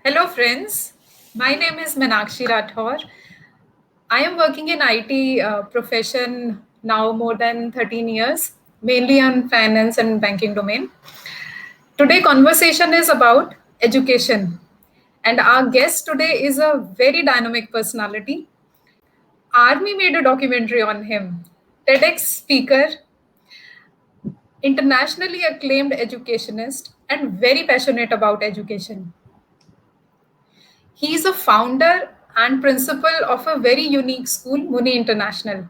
Hello, friends. My name is Meenakshi Rathore. I am working in IT profession now more than 13 years, mainly on finance and banking domain. Today, conversation is about education, and our guest today is a very dynamic personality. Army made a documentary on him. TEDx speaker, internationally acclaimed educationist, and very passionate about education. He is a founder and principal of a very unique school, Muni International.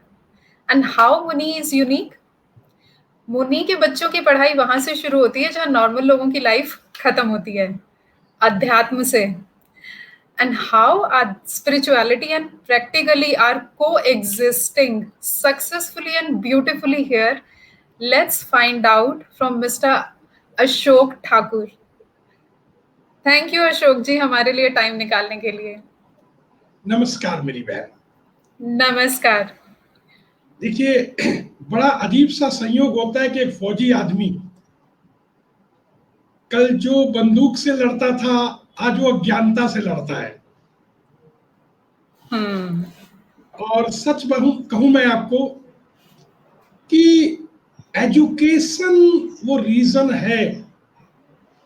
And how Muni is unique? मुनि के बच्चों की पढ़ाई वहां से शुरू होती है जहां नॉर्मल लोगों की लाइफ खत्म होती है, अध्यात्म से. And how our spirituality and practically are coexisting successfully and beautifully here. Let's find out from Mr. Ashok Thakur. Thank you Ashok ji हमारे लिए टाइम निकालने के लिए. नमस्कार मेरी बहन. नमस्कार. देखिए, बड़ा अजीब सा संयोग होता है कि एक फौजी आदमी कल जो बंदूक से लड़ता था आज वो अज्ञानता से लड़ता है. और सच कहूं मैं आपको कि एजुकेशन वो रीजन है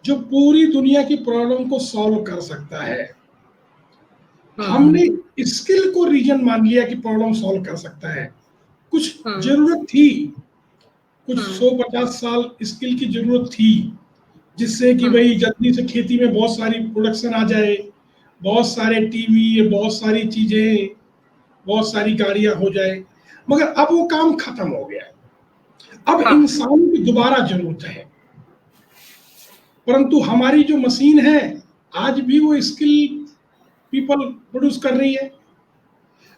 जो पूरी दुनिया की प्रॉब्लम को सॉल्व कर सकता है. हमने स्किल को रीजन मान लिया कि प्रॉब्लम सॉल्व कर सकता है. कुछ जरूरत थी, कुछ 150 साल स्किल की जरूरत थी जिससे कि भाई जल्दी से खेती में बहुत सारी प्रोडक्शन आ जाए, बहुत सारे टीवी, बहुत सारी चीजें, बहुत सारी गाड़ियां हो जाए. मगर अब वो काम खत्म हो गया. अब इंसान की दोबारा जरूरत है. परंतु हमारी जो मशीन है आज भी वो स्किल पीपल प्रोड्यूस कर रही है.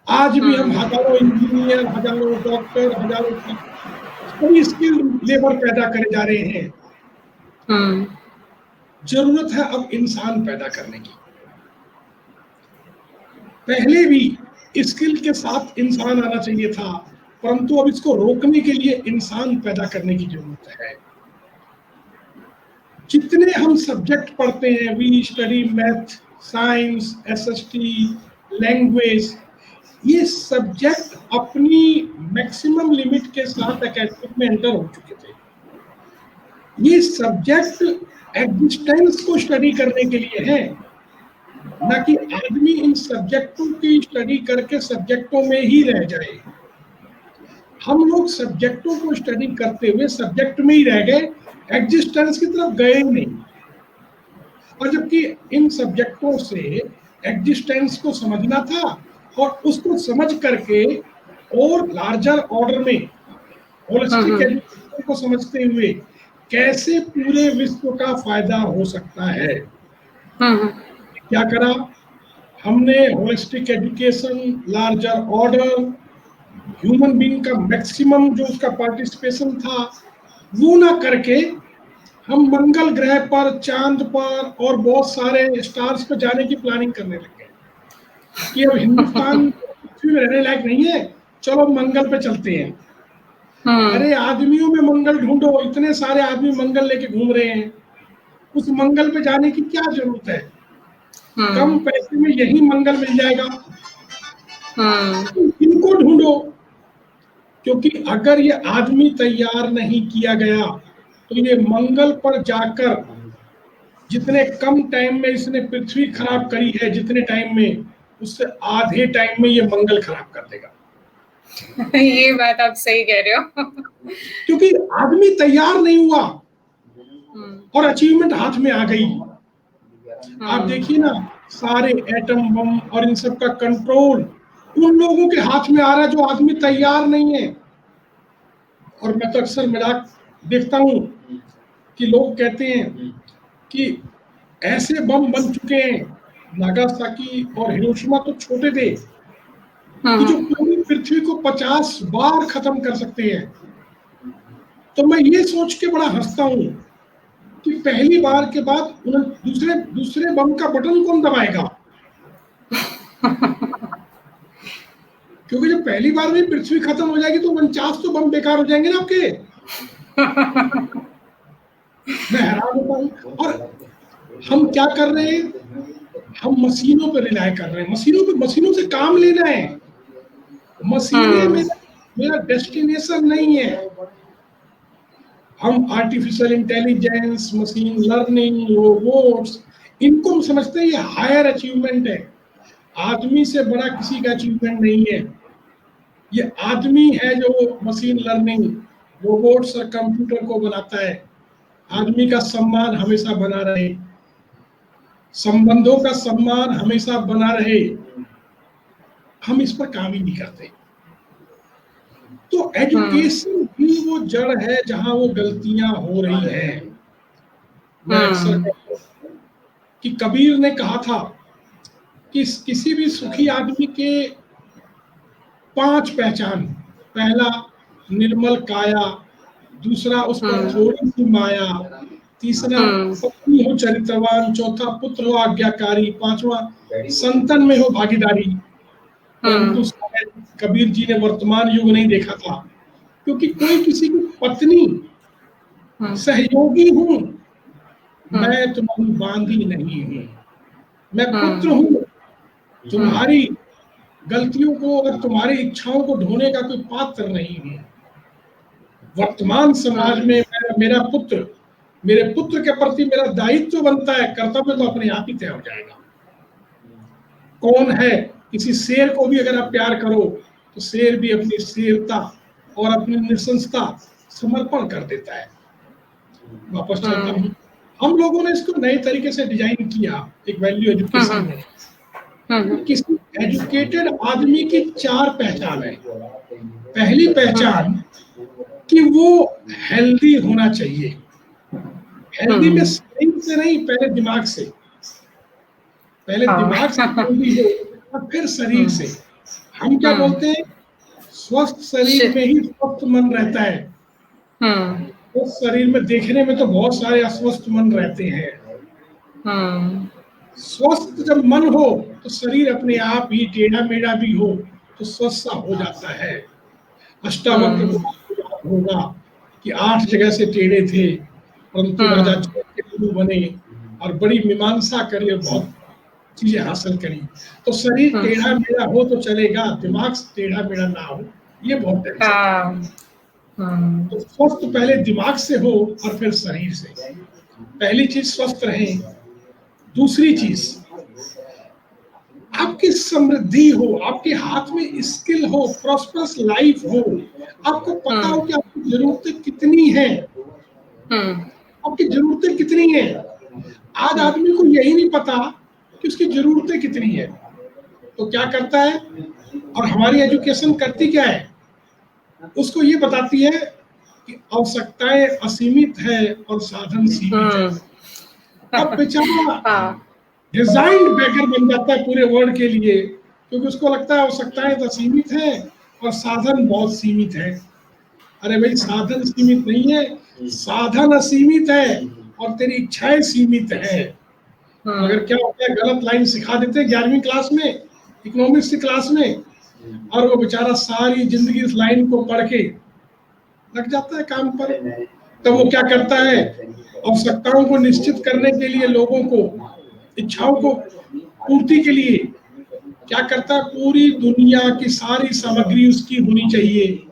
आज भी हम हजारों इंजीनियर, हजारों डॉक्टर, हजारों सभी स्किल लेबर पैदा करे जा रहे हैं. जरूरत है अब इंसान पैदा करने की. पहले भी स्किल के साथ इंसान आना चाहिए था, परंतु अब इसको रोकने के लिए इंसान पैदा करने की जरूरत है. जितने हम सब्जेक्ट पढ़ते हैं, we study math, science, SST, language, ये सब्जेक्ट अपनी मैक्सिमम लिमिट के साथ एकेडमिक में एंटर हो चुके थे. ये सब्जेक्ट एग्जिस्टेंस को स्टडी करने के लिए है, ना कि आदमी इन सब्जेक्टों की स्टडी करके सब्जेक्टों में ही रह जाए. हम लोग सब्जेक्टों को स्टडी करते हुए सब्जेक्ट में ही रह गए, एग्जिस्टेंस की तरफ गए नहीं. और जबकि इन सब्जेक्टों से एग्जिस्टेंस को समझना था और उसको समझ करके और लार्जर ऑर्डर में होलिस्टिक एजुकेशन को समझते हुए कैसे पूरे विश्व का फायदा हो सकता है. क्या करा हमने? Holistic education, larger order, human being का मैक्सिमम जो उसका पार्टिसिपेशन था वो ना करके हम मंगल ग्रह पर, चांद पर और बहुत सारे स्टार्स पर जाने की प्लानिंग करने लगे कि अब हिंदुस्तान पृथ्वी में रहने लायक नहीं है, चलो मंगल पे चलते हैं. अरे आदमियों में मंगल ढूंढो, इतने सारे आदमी मंगल लेके घूम रहे हैं, उस मंगल पे जाने की क्या जरूरत है? कम पैसे में यही मंगल मिल जाएगा. इनको ढूंढो, क्योंकि अगर ये आदमी तैयार नहीं किया गया तो ये मंगल पर जाकर जितने कम टाइम में इसने पृथ्वी खराब करी है, जितने टाइम में, उससे आधे टाइम में ये मंगल खराब कर देगा. ये बात आप सही कह रहे हो. क्योंकि आदमी तैयार नहीं हुआ और अचीवमेंट हाथ में आ गई. आप देखिए ना, सारे एटम बम और इन सब का कंट्रोल उन लोगों के हाथ में आ रहा है जो आदमी तैयार नहीं है. और मैं तो अक्सर मजाक देखता हूँ कि लोग कहते हैं कि ऐसे बम बन चुके हैं, नागासाकी और हिरोशिमा तो छोटे थे, कि जो पूरी पृथ्वी को 50 बार खत्म कर सकते हैं. तो मैं ये सोच के बड़ा हंसता हूँ कि पहली बार के बाद दूसरे बम का बटन कौन दबाएगा? क्योंकि जब पहली बार में पृथ्वी खत्म हो जाएगी तो 49 तो बम बेकार हो जाएंगे ना आपके. मैं हैरान होता हूँ. और हम क्या कर रहे हैं? हम मशीनों पर रिलाय कर रहे हैं, मशीनों से काम लेना है। मशीनें हम्म मेरा मेरा डेस्टिनेशन नहीं है। हम artificial intelligence, machine learning, robots, इनको हम समझते हैं ये हायर अचीवमेंट है। आदमी से बड़ा किसी का अचीवमेंट नहीं है। ये आदमी है जो मशीन लर्निंग, रोबोट्स और कंप्यूटर को बनाता है। आदमी का सम्मान हमेशा बना रहे, संबंधों का सम्मान हमेशा बना रहे, हम इस पर काम ही नहीं करते। तो हम्म एजुकेशन भी वो जड़ है जहां वो गलतियां हो रही हैं। मैं अक्सर हम्म कहता हूं कि कबीर ने कहा था कि किसी भी सुखी आदमी के 5 पहचान: पहला निर्मल काया, दूसरा उस पर हम्म थोड़ी सी माया, तीसरा हम्म पत्नी हो चरित्रवान, चौथा पुत्र हो आज्ञाकारी, पांचवा संतन में हो भागीदारी। परंतु हम्म शायद कबीर जी ने वर्तमान युग नहीं देखा था, क्योंकि कोई किसी की पत्नी हम्म सहयोगी हूँ, हम्म मैं तुम्हारी बांधी नहीं हूँ। मैं पुत्र हम्म हूँ, हम्म तुम्हारी गलतियों को और तुम्हारी इच्छाओं को ढोने का कोई पात्र नहीं हूँ। वर्तमान समाज में मेरे पुत्र के प्रति मेरा दायित्व बनता है, कर्तव्य तो अपने आप ही तय हो जाएगा। कौन है, किसी शेर को भी अगर आप प्यार करो तो शेर भी अपनी शेरता और अपनी निशंसता समर्पण कर देता है। वापस चलता हूँ, हम लोगों ने इसको नए तरीके से डिजाइन किया, एक वैल्यू एजुकेशन में। तो किसी एजुकेटेड आदमी की 4 पहचान है। पहली पहचान कि वो हेल्दी होना चाहिए। हेल्दी में शरीर से नहीं, पहले दिमाग से। पहले हाँ दिमाग से हेल्दी हो और फिर शरीर से। हम क्या हम्म बोलते हैं, स्वस्थ शरीर शि- में ही स्वस्थ मन रहता है। हम्म उस शरीर में देखने में तो बहुत सारे अस्वस्थ मन रहते हैं। हम्म स्वस्थ जब मन हो तो शरीर अपने आप ही टेढ़ा मेढ़ा भी हो तो स्वस्थ सा हो जाता है। अष्टावक्र को हम्म आपको याद होगा कि 8 जगह से टेढ़े थे, परंतु राजा हम्म जनक के गुरु बने और बड़ी मीमांसा करी और बहुत चीजें हासिल करी। तो शरीर हम्म टेढ़ा मेढ़ा हो तो चलेगा, दिमाग टेढ़ा मेढ़ा ना हो, ये बहुत टेंशन है। हाँ तो स्वस्थ पहले दिमाग से हो और फिर शरीर से। पहली चीज स्वस्थ रहे। दूसरी चीज, आपकी समृद्धि हो, आपके हाथ में स्किल हो, प्रॉस्परस लाइफ हो, आपको पता हो हम्म कि आपकी जरूरतें कितनी हैं। हम्म आपकी जरूरतें कितनी हैं। आज हम्म आदमी को यही नहीं पता कि उसकी जरूरतें कितनी हैं। तो क्या करता है, और हमारी एजुकेशन करती क्या है, उसको ये बताती है कि आवश्यकताएं असीमित है और साधन सीमित है। हम्म अब बेचारा हाँ डिजाइंड बैगर बन जाता है पूरे वर्ल्ड के लिए, क्योंकि उसको लगता है आवश्यकताएं तो सीमित है और साधन बहुत सीमित है। अरे भाई, साधन सीमित नहीं है, साधन असीमित है और तेरी इच्छाएं सीमित है। मगर हम्म क्या होता है, गलत लाइन सिखा देते हैं 11वीं क्लास में, इकोनॉमिक्स की क्लास में, और वो बेचारा सारी जिंदगी इस लाइन को पढ़ के लग जाता है काम पर। तो वो क्या करता है, आवश्यकताओं को निश्चित करने के लिए, लोगों को इच्छाओं को पूर्ति के लिए क्या करता है, पूरी दुनिया की सारी सामग्री उसकी होनी चाहिए।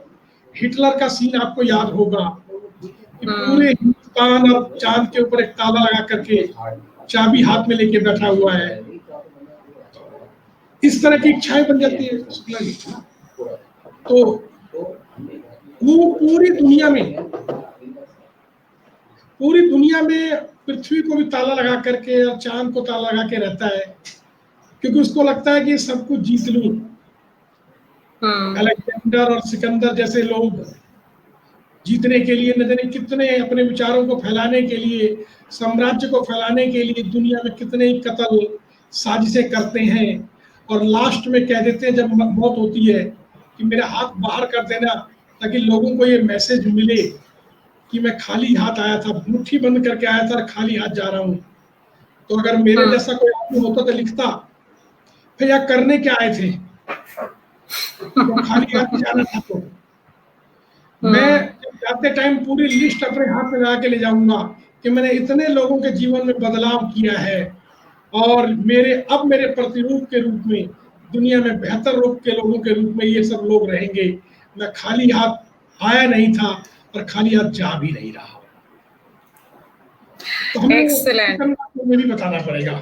हिटलर का सीन आपको याद होगा कि पूरे हम्म हिंदुस्तान और चांद के ऊपर एक ताला लगा करके चाबी हाथ में लेके बैठा हुआ है। इस तरह की इच्छाएं बन जाती है शुक्ला जी। तो वो पूरी दुनिया में पृथ्वी को भी ताला लगा करके और चांद को ताला लगा के रहता है, क्योंकि उसको लगता है कि सब कुछ जीत लूं। हम्म अलेक्जेंडर और सिकंदर जैसे लोग जीतने के लिए न जाने कितने, अपने विचारों को फैलाने के लिए, साम्राज्य को फैलाने के लिए दुनिया में कितने ही कत्ल साजिशें करते हैं, और लास्ट में कह देते हैं जब मौत होती है कि मेरा हाथ बाहर कर देना, ताकि लोगों को ये मैसेज मिले कि मैं खाली हाथ आया था, मुट्ठी बंद करके आया था और खाली हाथ जा रहा हूँ। तो अगर मेरे हम्म जैसा कोई आदमी होता तो लिखता, फिर यह करने क्या आए थे, तो खाली हाथ ही जाना था। तो मैं हम्म जाते टाइम पूरी लिस्ट अपने हाथ में लगा के ले जाऊंगा कि मैंने इतने लोगों के जीवन में बदलाव किया है, और मेरे प्रतिरूप के रूप में, दुनिया में बेहतर रूप के लोगों के रूप में ये सब लोग रहेंगे। मैं खाली हाथ आया नहीं था और खाली हाथ जा भी नहीं रहा। तो हमें एक्सीलेंट। सिकंदर को ये भी बताना पड़ेगा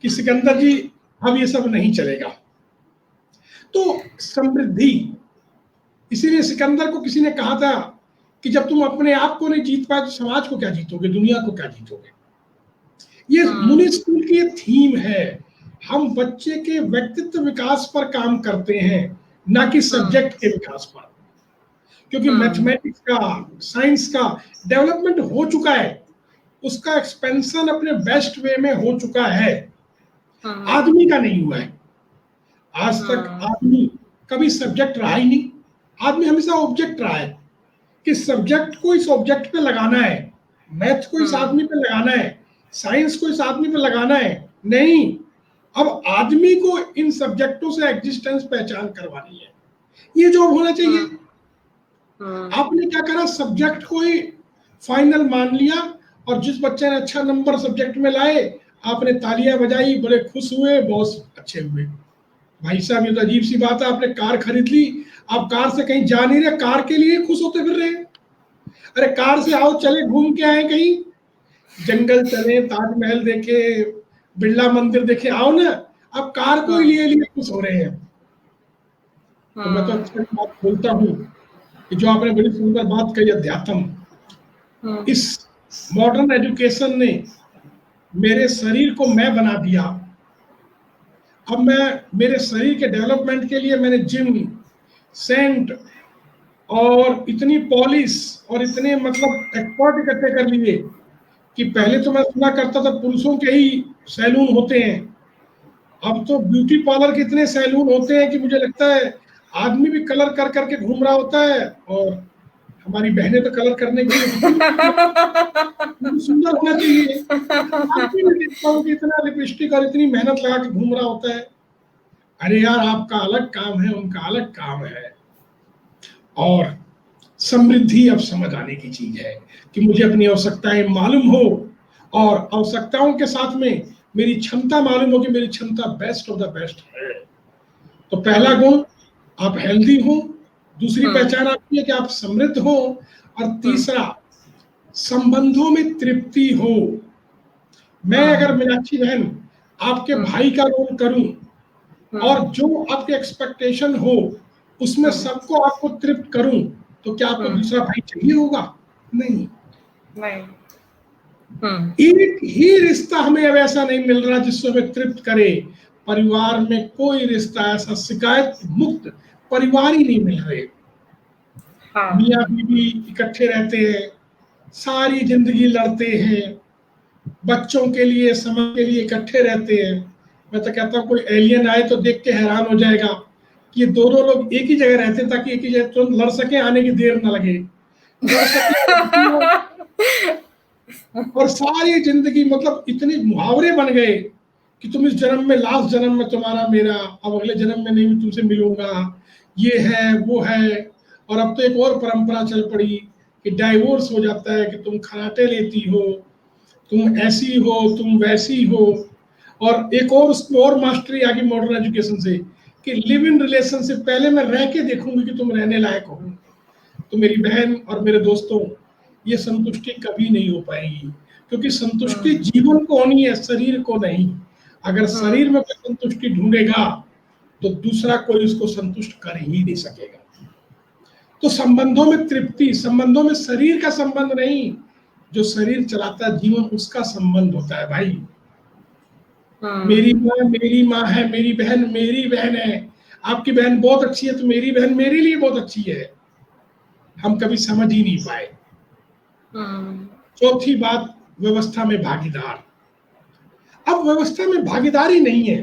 कि सिकंदर जी अब ये सब नहीं चलेगा। तो समृद्धि, इसीलिए सिकंदर को किसी ने कहा था कि जब तुम अपने आप को नहीं जीत पाए तो समाज को क्या जीतोगे, दुनिया को क्या जीतोगे। ये मुनि स्कूल की थीम है। हम बच्चे के व्यक्तित्व विकास पर काम करते हैं, ना कि सब्जेक्ट के विकास पर। क्योंकि मैथमेटिक्स का, साइंस का डेवलपमेंट हो चुका है, उसका एक्सपेंशन अपने बेस्ट वे में हो चुका है, आदमी का नहीं हुआ है। आज तक आदमी कभी सब्जेक्ट रहा ही नहीं, आदमी हमेशा ऑब्जेक्ट रहा है कि सब्जेक्ट को इस ऑब्जेक्ट पे लगाना है, मैथ को इस आदमी पे लगाना है, साइंस को इस आदमी पे लगाना है। नहीं, अब आदमी को इन सब्जेक्टों से एग्जिस्टेंस पहचान करवानी है। ये जॉब होना चाहिए। आपने क्या करा, सब्जेक्ट को ही फाइनल मान लिया, और जिस बच्चे ने अच्छा नंबर सब्जेक्ट में लाए आपने तालियां बजाई, बड़े खुश हुए, बॉस अच्छे हुए। भाई साहब ये तो अजीब सी बात है, आपने कार खरीद ली, आप कार से कहीं जा नहीं रहे, कार के लिए खुश होते फिर रहे। अरे कार से आओ, चले घूम के आए, कहीं जंगल चले, ताजमहल देखे, बिरला मंदिर देखे, आओ ना। अब कार को ही लिए खुश हो रहे हैं। तो मैं तो अच्छी बात बोलता हूँ कि जो आपने बड़ी सुंदर बात कही, अध्यात्म, इस मॉडर्न एजुकेशन ने मेरे शरीर को मैं बना दिया। अब मैं मेरे शरीर के डेवलपमेंट के लिए मैंने जिम, सेंट और इतनी पॉलिश और इतने मतलब एक्सपर्ट इकट्ठे कर लिए कि पहले तो मैं सुना करता था पुरुषों के ही सैलून होते हैं, अब तो ब्यूटी पार्लर के इतने सैलून होते हैं कि मुझे लगता है आदमी भी कलर कर करके घूम रहा होता है, और हमारी बहनें तो कलर करने के लिए सुंदर होना चाहिए। आदमी भी देखता हूँ कि इतना लिपस्टिक और इतनी मेहनत लगा के घूम रहा होता है। अरे यार, आपका अलग काम है, उनका अलग काम है। और समृद्धि अब समझ आने की चीज है कि मुझे अपनी आवश्यकताएं मालूम हो, और आवश्यकताओं के साथ में मेरी क्षमता मालूम हो कि मेरी क्षमता बेस्ट ऑफ द बेस्ट है। तो पहला गुण, आप हेल्दी हो। दूसरी पहचान आपकी है कि आप समृद्ध हो। और तीसरा, संबंधों में तृप्ति हो। मैं अगर मीनाक्षी बहन आपके भाई का रोल करूं और जो आपके एक्सपेक्टेशन हो उसमें सबको आपको तृप्त करूं, तो क्या आपको दूसरा भाई चाहिए होगा? नहीं। एक ही रिश्ता हमें अब ऐसा नहीं मिल रहा जिससे हमें तृप्त करे। परिवार में कोई रिश्ता ऐसा शिकायत मुक्त परिवार ही नहीं मिल रहे। मियाँ बीवी इकट्ठे रहते हैं, सारी जिंदगी लड़ते हैं, बच्चों के लिए, समय के लिए इकट्ठे रहते हैं। मैं तो कहता हूँ कोई एलियन आए तो देख के हैरान हो जाएगा कि ये दोनों लोग एक ही जगह रहते हैं ताकि एक ही जगह तुरंत लड़ सके, आने की देर न लगे, लड़ सके। और सारी जिंदगी मतलब इतने मुहावरे बन गए कि तुम इस जन्म में, लास्ट जन्म में तुम्हारा मेरा, अब अगले जन्म में नहीं मैं तुमसे मिलूंगा, ये है वो है। और अब तो एक और परंपरा चल पड़ी कि डाइवोर्स हो जाता है कि तुम खराटे लेती हो, तुम ऐसी हो, तुम वैसी हो। और एक और उसमें और मास्टरी आ गई मॉडर्न एजुकेशन से कि लिव इन रिलेशनशिप, पहले मैं रह के देखूंगी कि तुम रहने लायक हो। तो मेरी बहन और मेरे दोस्तों, ये संतुष्टि कभी नहीं हो पाएगी, क्योंकि संतुष्टि जीवन को होनी है, शरीर को नहीं। अगर शरीर में कोई संतुष्टि ढूंढेगा तो दूसरा कोई उसको संतुष्ट कर ही नहीं सकेगा। तो संबंधों में तृप्ति, संबंधों में शरीर का संबंध नहीं, जो शरीर चलाता है जीवन उसका संबंध होता है भाई। मेरी माँ है, मेरी बहन है, आपकी बहन बहुत अच्छी है तो मेरी बहन मेरे लिए बहुत अच्छी है। हम कभी समझ ही नहीं पाए। चौथी बात, व्यवस्था में भागीदार। अब व्यवस्था में भागीदारी नहीं है,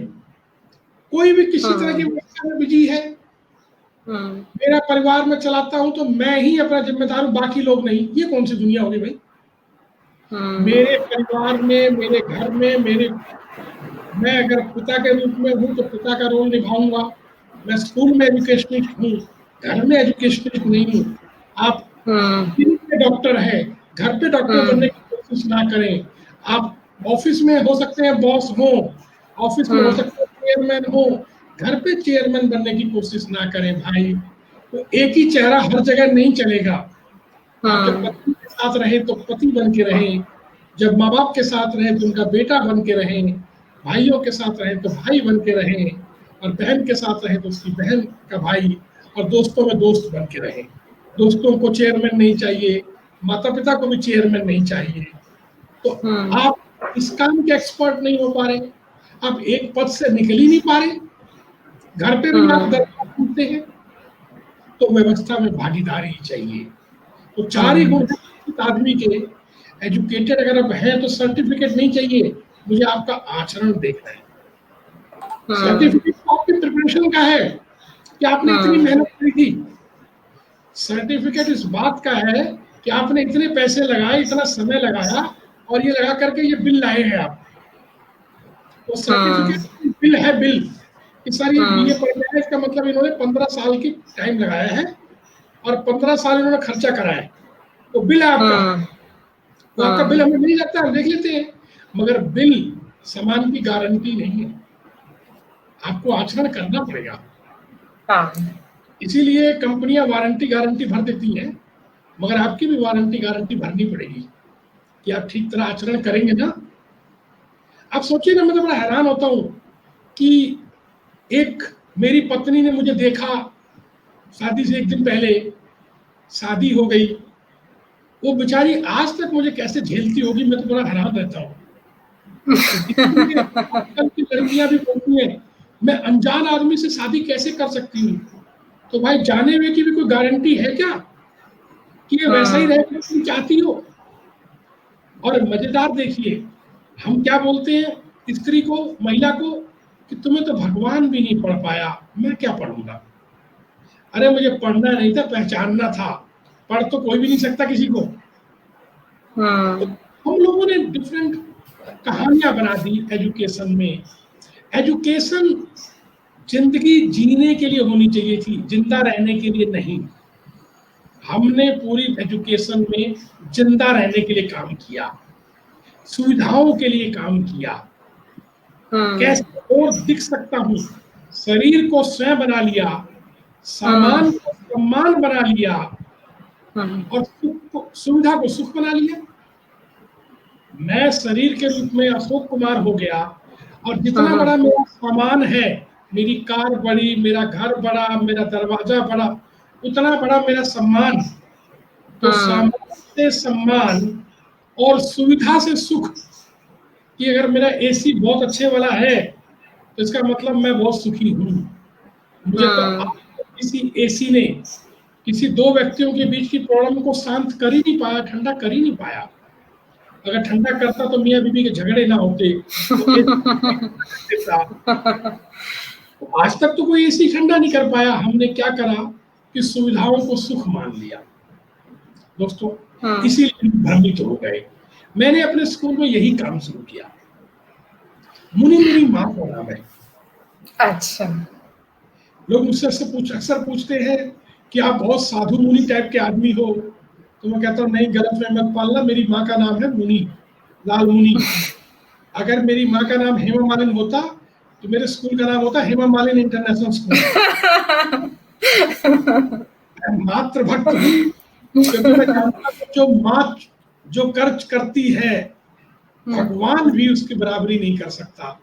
कोई भी किसी तरह की व्यवस्था में बिजी है। मेरा परिवार में चलाता हूं तो मैं ही अपना जिम्मेदार हूं, बाकी लोग नहीं। ये कौन सी दुनिया होगी भाई? मेरे परिवार में, मेरे घर में, मैं अगर पिता के रूप में हूं तो पिता का रोल निभाऊंगा। मैं स्कूल में एजुकेशनिस्ट हूँ, घर में एजुकेशनिस्ट नहीं हूँ। आप डॉक्टर है, घर पे डॉक्टर बनने की कोशिश ना करें। आप ऑफिस में हो सकते हैं बॉस हो, ऑफिस में हो सकते हैं चेयरमैन हो, घर पे चेयरमैन बनने की कोशिश ना करें भाई। तो एक ही चेहरा हर जगह नहीं चलेगा। आप जब पत्नी के साथ रहे तो पति बन के रहें, जब माँ बाप के साथ रहे तो उनका बेटा बन के रहें, भाइयों के साथ रहे तो भाई बन के रहें, और बहन के साथ रहे तो उसकी बहन का भाई, और दोस्तों में दोस्त बन के रहें। दोस्तों को चेयरमैन नहीं चाहिए, माता पिता को भी चेयरमैन नहीं चाहिए। तो आप इस काम के एक्सपर्ट नहीं हो पा रहे, आप एक पद से निकल ही नहीं पा रहे, घर पे भी आप दरबार पूछते हैं, तो व्यवस्था में भागीदारी चाहिए। तो चार ही गुण हैं आदमी के। एजुकेटेड अगर आप हैं तो सर्टिफिकेट नहीं चाहिए, मुझे आपका आचरण देखना है। सर्टिफिकेट तो आपकी प्रिपरेशन का है कि आपने इतनी मेहनत करी थी। सर्टिफिकेट इस बात का है कि आपने इतने पैसे लगाए, इतना समय लगाया, और ये लगा करके ये बिल लाए हैं आप। तो सर्टिफिकेट बिल है, बिल कि सर ये बीए पढ़ रहे हैं, इसका मतलब इन्होंने 15 साल की टाइम लगाया है और 15 साल इन्होंने खर्चा कराया है, तो बिल है आपका। तो आपका बिल हमें मिल जाता है, हम देख लेते हैं, मगर बिल सामान की गारंटी नहीं है, आपको आचरण करना पड़ेगा। इसीलिए कंपनियां वारंटी गारंटी भर देती हैं, मगर आपकी भी वारंटी गारंटी भरनी पड़ेगी कि आप ठीक तरह आचरण करेंगे ना। आप सोचिए ना, मैं तो बड़ा हैरान होता हूँ कि एक मेरी पत्नी ने मुझे देखा, शादी से एक दिन पहले शादी हो गई, वो बेचारी आज तक मुझे कैसे झेलती होगी, मैं तो बड़ा हैरान रहता हूँ। आजकल की लड़कियां भी बोलती हैं मैं अनजान आदमी से शादी कैसे कर सकती हूँ। तो भाई जाने हुए की भी कोई गारंटी है क्या कि ये वैसा ही रहे तुम चाहती हो। और मजेदार देखिए, हम क्या बोलते हैं स्त्री को, महिला को, कि तुम्हें तो भगवान भी नहीं पढ़ पाया, मैं क्या पढ़ूंगा। अरे मुझे पढ़ना नहीं था, पहचानना था। पढ़ तो कोई भी नहीं सकता किसी को। तो हम लोगों ने डिफरेंट कहानियां बना दी एजुकेशन में। एजुकेशन जिंदगी जीने के लिए होनी चाहिए थी, जिंदा रहने के लिए नहीं। हमने पूरी एजुकेशन में जिंदा रहने के लिए काम किया, सुविधाओं के लिए काम किया, कैसे और दिख सकता हूं, शरीर को स्वयं बना लिया, सामान को सम्मान बना लिया, और सुविधा को सुख बना लिया। मैं शरीर के रूप में अशोक कुमार हो गया, और जितना बड़ा मेरा सामान है, मेरी कार बड़ी, मेरा घर बड़ा, मेरा दरवाजा बड़ा, उतना बड़ा मेरा सम्मान। तो सामान से सम्मान और सुविधा से सुख, कि अगर मेरा एसी बहुत अच्छे वाला है तो इसका मतलब मैं बहुत सुखी हूँ। मुझे तो किसी एसी ने किसी दो व्यक्तियों के बीच की प्रॉब्लम को शांत कर ही नहीं पाया, ठंडा कर ही नहीं पाया। अगर ठंडा करता तो मियाँ बीबी के झगड़े ना होते, तो आज तक तो कोई एसी ठंडा नहीं कर पाया। हमने क्या करा कि सुविधाओं को सुख मान लिया दोस्तों, इसीलिए भ्रमित हो गए। मैंने अपने स्कूल में यही काम शुरू किया। मुनि मेरी माँ का नाम है। अच्छा। लोग मुझसे अक्सर पूछते हैं कि आप बहुत साधु मुनि टाइप के आदमी हो, तो मैं कहता हूँ नहीं, गलतफहमी मत पालना, मेरी माँ का नाम है मुनि, लाल मुनि। अगर मेरी माँ का नाम हेमा मालिनी होता तो मेरे स्कूल का नाम होता हेमा मालिनी इंटरनेशनल स्कूल। मैं मातृ भक्त हूँ, क्योंकि मैं जानता हूँ जो माँ जो कर्ज करती है, भगवान भी उसकी बराबरी नहीं कर सकता।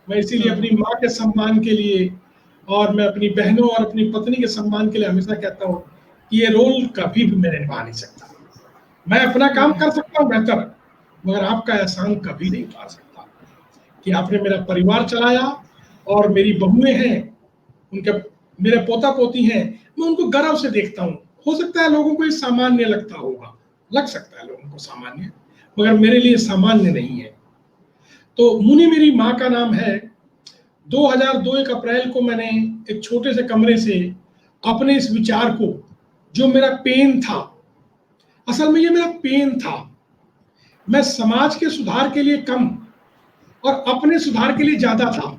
मैं इसीलिए अपनी माँ के सम्मान के लिए, और मैं अपनी बहनों और अपनी पत्नी के सम्मान के लिए हमेशा कहता हूँ कि ये रोल कभी भी मैं निभा नहीं सकता। मैं अपना काम कर सकता हूँ बेहतर, मगर आपका एहसान कभी नहीं पा सकता कि आपने मेरा परिवार चलाया, और मेरी बहुएं हैं, उनके मेरे पोता पोती हैं, मैं उनको गर्व से देखता हूँ। हो सकता है लोगों को ये सामान्य लगता होगा, लग सकता है लोगों को सामान्य, मगर मेरे लिए सामान्य नहीं है। तो मुनि मेरी माँ का नाम है। 2002 एक अप्रैल को मैंने एक छोटे से कमरे से अपने इस विचार को, जो मेरा पेन था, असल में ये मेरा पेन था, मैं समाज के सुधार के लिए कम और अपने सुधार के लिए ज्यादा था।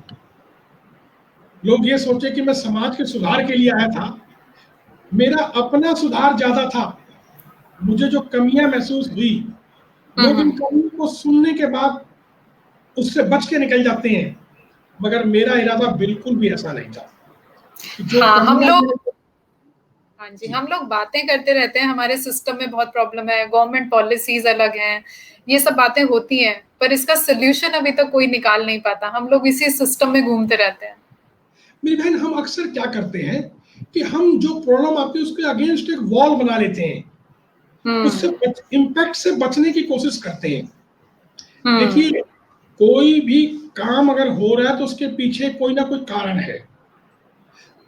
लोग ये सोचे कि मैं समाज के सुधार के लिए आया था, मेरा अपना सुधार ज्यादा था। मुझे जो कमियां महसूस हुई, लोग इन कमियों को सुनने के बाद उससे बच के निकल जाते हैं, मगर मेरा इरादा बिल्कुल भी ऐसा नहीं था कि जो हाँ, हम करना है लोग मेरे को। हाँ जी, जी, हम लोग बातें करते रहते हैं, हमारे सिस्टम में बहुत प्रॉब्लम है, गवर्नमेंट पॉलिसीज़ अलग हैं, ये सब बातें होती हैं, पर इसका सॉल्यूशन अभी तक कोई निकाल नहीं पाता। हम लोग इसी सिस्टम में घूमते रहते हैं। मेरी बहन, हम अक्सर क्या करते हैं कि हम जो प्रॉब्लम आती है उसके अगेंस्ट एक वॉल बना लेते हैं, उससे हुँ, इम्पैक्ट से बचने की कोशिश करते हैं। हुँ, देखिए, कोई भी काम अगर हो रहा है तो उसके पीछे कोई ना कोई कारण है।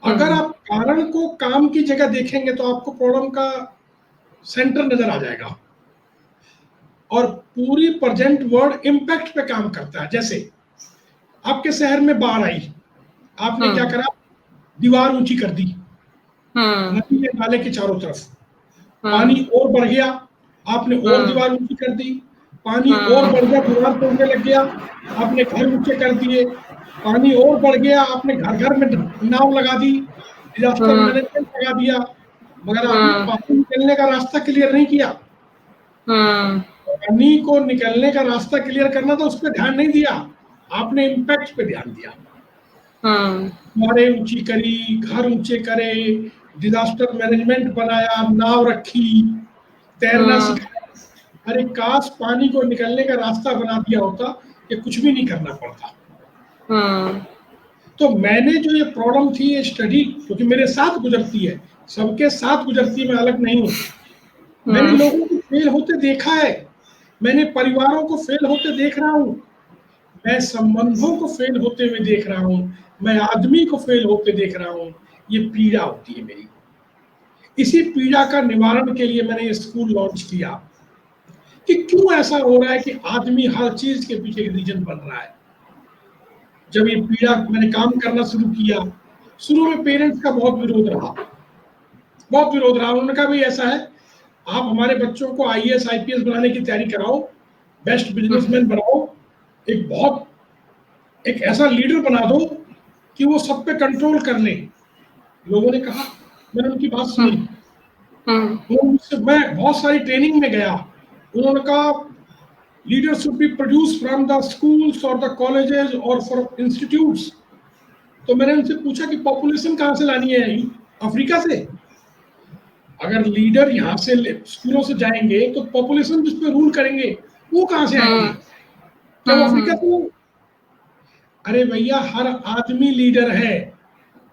अगर हुँ, आप कारण को काम की जगह देखेंगे तो आपको प्रॉब्लम का सेंटर नजर आ जाएगा, और पूरी प्रेजेंट वर्ड इम्पैक्ट पे काम करता है। जैसे आपके शहर में बाढ़ आई, आपने क्या हुँ, करा, दीवार ऊंची कर दी, हुँ, नदी के नाले के चारों तरफ। पानी हुँ, और बढ़ गया, आपने और हुँ, दीवार ऊंची कर दी। पानी और बढ़ गया, हुँ, दीवार तोड़ने लग गया, आपने घर ऊंचे कर दिए। पानी और बढ़ गया, आपने घर घर में नाव लगा दी, डिजास्टर हुँ, मैनेजमेंट लगा दिया, मगर आपने हुँ, पानी निकलने का रास्ता क्लियर नहीं किया। हुँ, पानी को निकलने का रास्ता क्लियर करना था, उस पर ध्यान नहीं दिया, आपने इम्पैक्ट पे ध्यान दिया। हुँ, दीवारें ऊंची करी, घर ऊंचे करे, डिजास्टर मैनेजमेंट बनाया, नाव रखी, तैरना हुँ, सिखाया। अरे काश पानी को निकलने का रास्ता बना दिया होता, ये कुछ भी नहीं करना पड़ता। हुँ, तो मैंने जो ये प्रॉब्लम थी, ये स्टडी क्योंकि मेरे साथ गुजरती है, सबके साथ गुजरती है, मैं अलग नहीं हूँ। मैंने हुँ, लोगों को फेल होते देखा है, मैंने परिवारों को फेल होते देख रहा हूँ, मैं संबंधों को फेल होते हुए देख रहा हूँ, मैं आदमी को फेल होते देख रहा हूँ। ये पीड़ा होती है मेरी। इसी पीड़ा का निवारण के लिए मैंने ये स्कूल लॉन्च किया कि क्यों ऐसा हो रहा है कि आदमी हर चीज के पीछे एक रीजन बन रहा है। जब ये पीड़ा मैंने काम करना शुरू किया, शुरू में पेरेंट्स का बहुत विरोध रहा, बहुत विरोध रहा। उन्होंने कहा भाई ऐसा है, आप हमारे बच्चों को आईएएस आईपीएस बनाने की तैयारी कराओ, बेस्ट बिजनेसमैन बनाओ, एक बहुत एक ऐसा लीडर बना दो कि वो सब पे कंट्रोल कर ले। लोगों ने कहा, मैंने उनकी बात हुँ, सुनी, हुँ, मैं बहुत सारी ट्रेनिंग में गया। उन्होंने कहा leaders should be produced from the schools or the colleges or from institutes। तो मैंने उनसे पूछा कि पॉपुलेशन कहाँ से लानी है, अफ्रीका से? अगर लीडर यहाँ से स्कूलों से जाएंगे तो पॉपुलेशन जिस पे रूल करेंगे वो कहाँ से आएंगे? हुँ, क्या वो अफ्रीका हुँ, से? अरे भैया, हर आदमी लीडर है।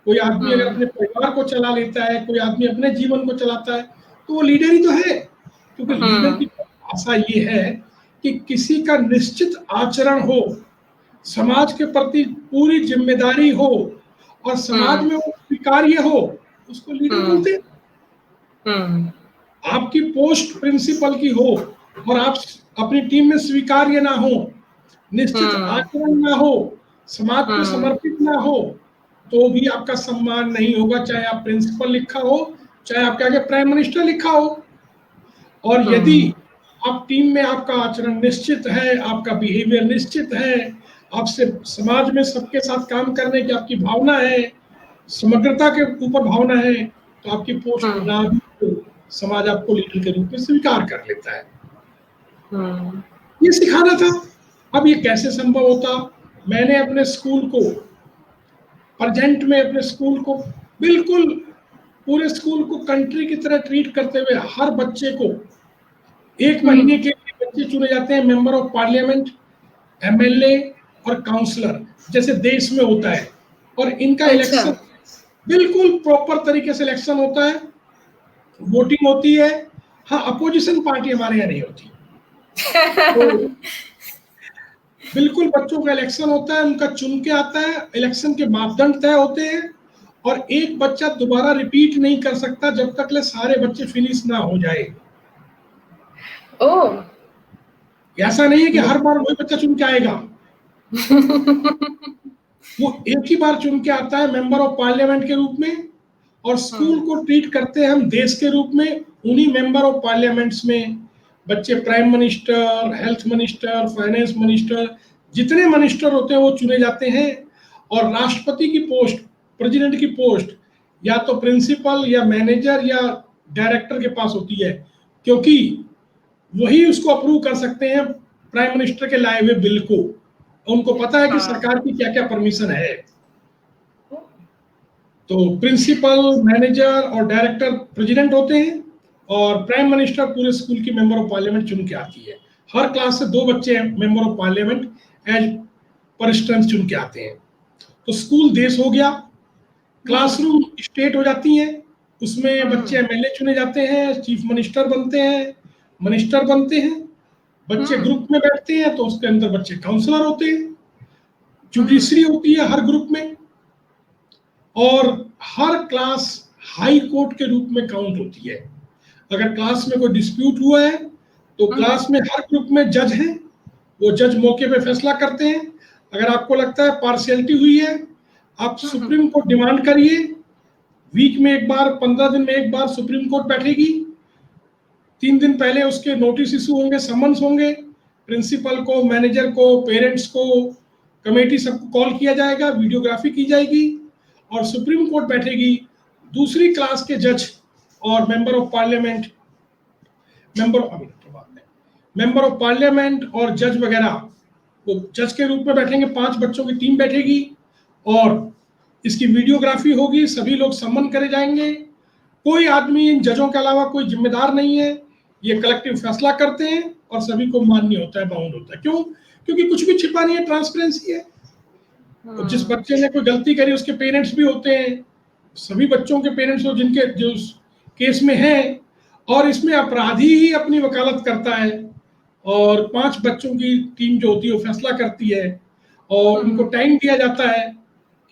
कोई आदमी अगर हुँ, अपने परिवार को चला लेता है, कोई आदमी अपने जीवन को चलाता है, तो वो लीडर ही तो है। क्योंकि लीडर की हुँ, भाषा ये है कि किसी का निश्चित आचरण हो, समाज के प्रति पूरी जिम्मेदारी हो, और समाज हुँ, में वो स्वीकार्य हो, उसको लीडर हुँ, बोलते हैं। हुँ, आपकी पोस्ट प्रिंसिपल की हो और आप अपनी टीम में स्वीकार्य ना हो, निश्चित हुँ, आचरण ना हो, समाज पे हुँ, समर्पित ना हो, तो भी आपका सम्मान नहीं होगा, चाहे आप प्रिंसिपल लिखा हो, चाहे आपके आगे प्राइम मिनिस्टर लिखा हो। और यदि हुँ, आप टीम में आपका आचरण निश्चित है, आपका बिहेवियर निश्चित है, आपसे समाज में सबके साथ काम करने की आपकी भावना है, समग्रता के ऊपर भावना है, तो आपकी पोस्ट हुँ, ना भी हो, समाज आपको लीडर के रूप में स्वीकार कर लेता है। हुँ, ये सिखाना था। अब ये कैसे संभव होता? मैंने अपने स्कूल को, प्रेजेंट में अपने स्कूल को बिल्कुल, पूरे स्कूल को कंट्री की तरह ट्रीट करते हुए, हर बच्चे को एक महीने हुँ, के लिए बच्चे चुने जाते हैं, मेंबर ऑफ पार्लियामेंट, एमएलए और काउंसलर, जैसे देश में होता है। और इनका अच्छा। इलेक्शन बिल्कुल प्रॉपर तरीके से इलेक्शन होता है, वोटिंग होती है। हाँ, अपोजिशन पार्टी हमारे यहाँ नहीं होती। तो बिल्कुल बच्चों का इलेक्शन होता है, उनका चुन के आता है, इलेक्शन के मापदंड तय होते हैं, और एक बच्चा दोबारा रिपीट नहीं कर सकता जब तक ले सारे बच्चे फिनिश ना हो जाए। ओह! ऐसा नहीं है कि ये हर बार वही बच्चा चुन के आएगा। वो एक ही बार चुन के आता है मेंबर ऑफ पार्लियामेंट के रूप में, और स्कूल हुँ, को ट्रीट करते हैं हम देश के रूप में। उन्हीं मेंबर ऑफ पार्लियामेंट्स में बच्चे prime minister, health minister, finance minister, जितने मिनिस्टर होते हैं वो चुने जाते हैं। और राष्ट्रपति की पोस्ट, प्रेसिडेंट की पोस्ट, या तो प्रिंसिपल या मैनेजर या डायरेक्टर के पास होती है, क्योंकि वही उसको अप्रूव कर सकते हैं प्राइम मिनिस्टर के लाए हुए बिल को। उनको पता है कि हाँ। सरकार की क्या क्या परमिशन है। तो प्रिंसिपल, मैनेजर और डायरेक्टर प्रेसिडेंट होते हैं, और प्राइम मिनिस्टर पूरे स्कूल की मेंबर ऑफ पार्लियामेंट चुन के आती है। हर क्लास से 2 बच्चे member of parliament as per strength चुन के आते हैं। तो स्कूल देश हो गया, क्लासरूम स्टेट हो जाती है, उसमें बच्चे एमएलए चुने जाते हैं, चीफ मिनिस्टर बनते हैं, मिनिस्टर बनते हैं। बच्चे ग्रुप में बैठते हैं तो उसके अंदर बच्चे काउंसलर होते हैं। जुडिशरी होती है हर ग्रुप में, और हर क्लास हाई कोर्ट के रूप में काउंट होती है। अगर क्लास में कोई डिस्प्यूट हुआ है तो क्लास में हर ग्रुप में जज हैं, वो जज मौके पे फैसला करते हैं। अगर आपको लगता है पार्शियलिटी हुई है, आप सुप्रीम कोर्ट डिमांड करिए। वीक में एक बार, 15 दिन में एक बार सुप्रीम कोर्ट बैठेगी। 3 दिन पहले उसके नोटिस इशू होंगे, समन्स होंगे, प्रिंसिपल को, मैनेजर को, पेरेंट्स को, कमेटी सबको कॉल किया जाएगा, वीडियोग्राफी की जाएगी, और सुप्रीम कोर्ट बैठेगी। दूसरी क्लास के जज और member of parliament, member of parliament और जज वगैरह वो जज के रूप में बैठेंगे। 5 बच्चों की टीम बैठेगी और इसकी वीडियोग्राफी होगी, सभी लोग सम्मन करे जाएंगे। कोई आदमी इन जजों के अलावा कोई जिम्मेदार नहीं है, ये कलेक्टिव फैसला करते हैं और सभी को मान्य होता है, बाउंड होता है। क्यों? क्योंकि कुछ भी छिपा नहीं है, ट्रांसपेरेंसी है। और जिस बच्चे ने कोई गलती करी उसके पेरेंट्स भी होते हैं, सभी बच्चों के पेरेंट्स हो जिनके जो केस में हैं, और इसमें अपराधी ही अपनी वकालत करता है, और 5 बच्चों की टीम जो होती है वो फैसला करती है, और उनको टाइम दिया जाता है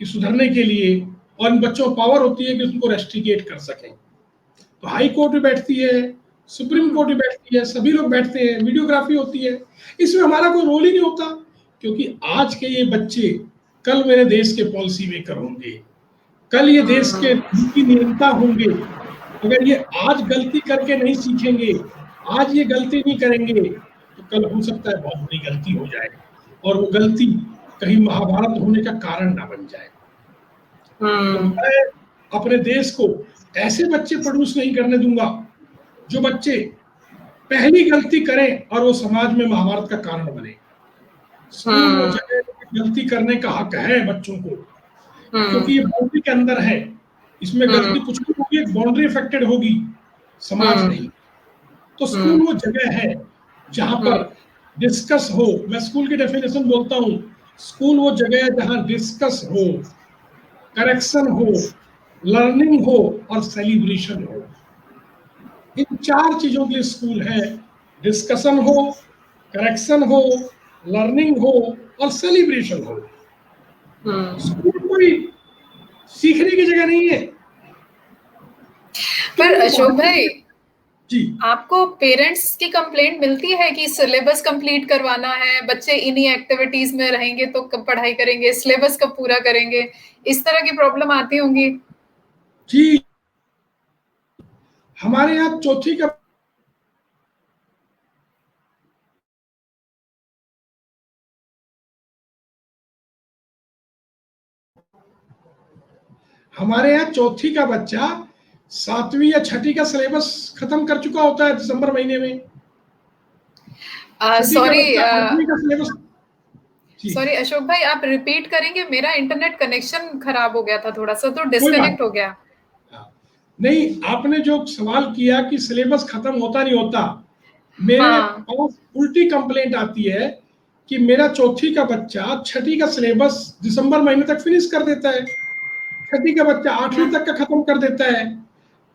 कि सुधरने के लिए, और इन बच्चों को पावर होती है कि उनको रेस्ट्रिकेट कर सकें। तो हाई कोर्ट भी बैठती है, सुप्रीम कोर्ट भी बैठती है, सभी लोग बैठते हैं, वीडियोग्राफी होती है। इसमें हमारा कोई रोल ही नहीं होता, क्योंकि आज के ये बच्चे कल मेरे देश के पॉलिसी मेकर होंगे, कल ये देश के नीति नियंता होंगे। अगर ये आज गलती करके नहीं सीखेंगे, आज ये गलती नहीं करेंगे, तो कल हो सकता है बहुत बड़ी गलती हो जाए, और वो गलती कहीं महाभारत होने का कारण ना बन जाए। तो मैं अपने देश को ऐसे बच्चे प्रोड्यूस नहीं करने दूंगा जो बच्चे पहली गलती करें और वो समाज में महाभारत का कारण बने। स्कूल वो जगह गलती करने का हक है बच्चों को, क्योंकि ये बाउंड्री के अंदर है। इसमें गलती कुछ भी होगी, एक बाउंड्री अफेक्टेड होगी, समाज नहीं। तो स्कूल वो जगह है जहां पर डिस्कस हो। मैं स्कूल की डेफिनेशन बोलता हूँ, स्कूल वो जगह है जहां डिस्कस हो, करेक्शन हो, लर्निंग हो और सेलिब्रेशन हो। इन 4 चीजों के लिए स्कूल है। डिस्कशन हो, करेक्शन हो, लर्निंग हो और सेलिब्रेशन हो। स्कूल कोई सीखने की जगह नहीं है। पर अशोक भाई जी, आपको पेरेंट्स की कंप्लेंट मिलती है कि सिलेबस कंप्लीट करवाना है, बच्चे इन्हीं एक्टिविटीज में रहेंगे तो कब पढ़ाई करेंगे, सिलेबस कब पूरा करेंगे, इस तरह की प्रॉब्लम आती होंगी? जी, हमारे यहाँ चौथी का हमारे यहाँ चौथी का बच्चा 7वीं या 6ठी का सिलेबस खत्म कर चुका होता है दिसंबर महीने में। सॉरी सॉरी अशोक भाई, आप रिपीट करेंगे? मेरा इंटरनेट कनेक्शन खराब हो गया था थोड़ा सा, तो डिस्कनेक्ट हो गया। नहीं, आपने जो सवाल किया कि सिलेबस खत्म होता नहीं होता, मेरे पास उल्टी कंप्लेंट आती है कि मेरा चौथी का बच्चा 6ठी का सिलेबस दिसंबर महीने तक फिनिश कर देता है, 6ठी का बच्चा 8वीं तक का खत्म कर देता है,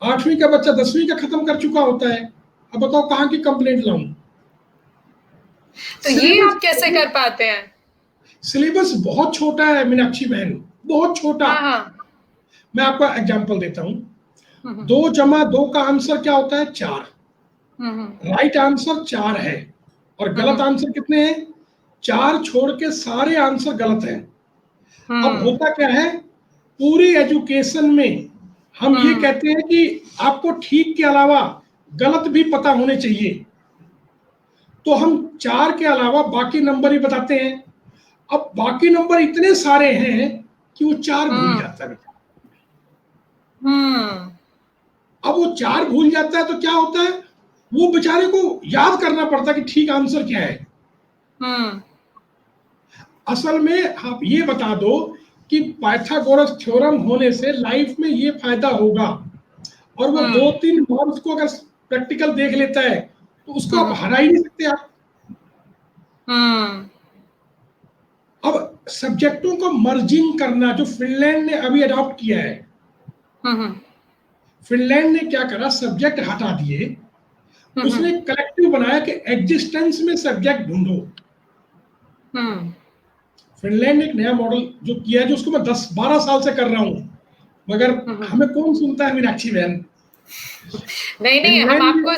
8वीं का बच्चा 10वीं का खत्म कर चुका होता है। अब बताओ कहाँ की कंप्लेंट लाऊं? तो ये आप कैसे कर पाते हैं? सिलेबस बहुत छोटा है मीनाक्षी बहन, बहुत छोटा। मैं आपको एग्जांपल देता हूँ। 2 जमा 2 का आंसर क्या होता है? 4। राइट आंसर 4 है, और गलत आंसर कितने हैं? 4 छोड़ के सारे आंसर गलत हैं। अब होता क्या है, पूरी एजुकेशन में हम ये कहते हैं कि आपको ठीक के अलावा गलत भी पता होने चाहिए, तो हम 4 के अलावा बाकी नंबर ही बताते हैं। अब बाकी नंबर इतने सारे हैं कि वो 4 भूल जाता है। अब वो 4 भूल जाता है तो क्या होता है, वो बेचारे को याद करना पड़ता है कि ठीक आंसर क्या है। असल में आप ये बता दो कि पाइथागोरस थ्योरम होने से लाइफ में ये फायदा होगा, और वो हम्म 2-3 मार्क्स को अगर प्रैक्टिकल देख लेता है तो उसको आप हम्म हरा ही नहीं सकते आप। हम्म अब सब्जेक्टों को मर्जिंग करना जो फिनलैंड ने अभी अडॉप्ट किया है, हम्म फिनलैंड ने क्या करा, सब्जेक्ट हटा दिए, हम्म उसने कलेक्टिव बनाया कि एग्जिस्टेंस में सब्जेक्ट ढूंढो। हम्म फिनलैंड ने एक नया मॉडल जो किया है, जो उसको मैं 10-12 साल से कर रहा हूं, मगर हम्म। हमें कौन सुनता है मीनाक्षी बहन। नहीं नहीं, हम फिनलैंड आपको ने,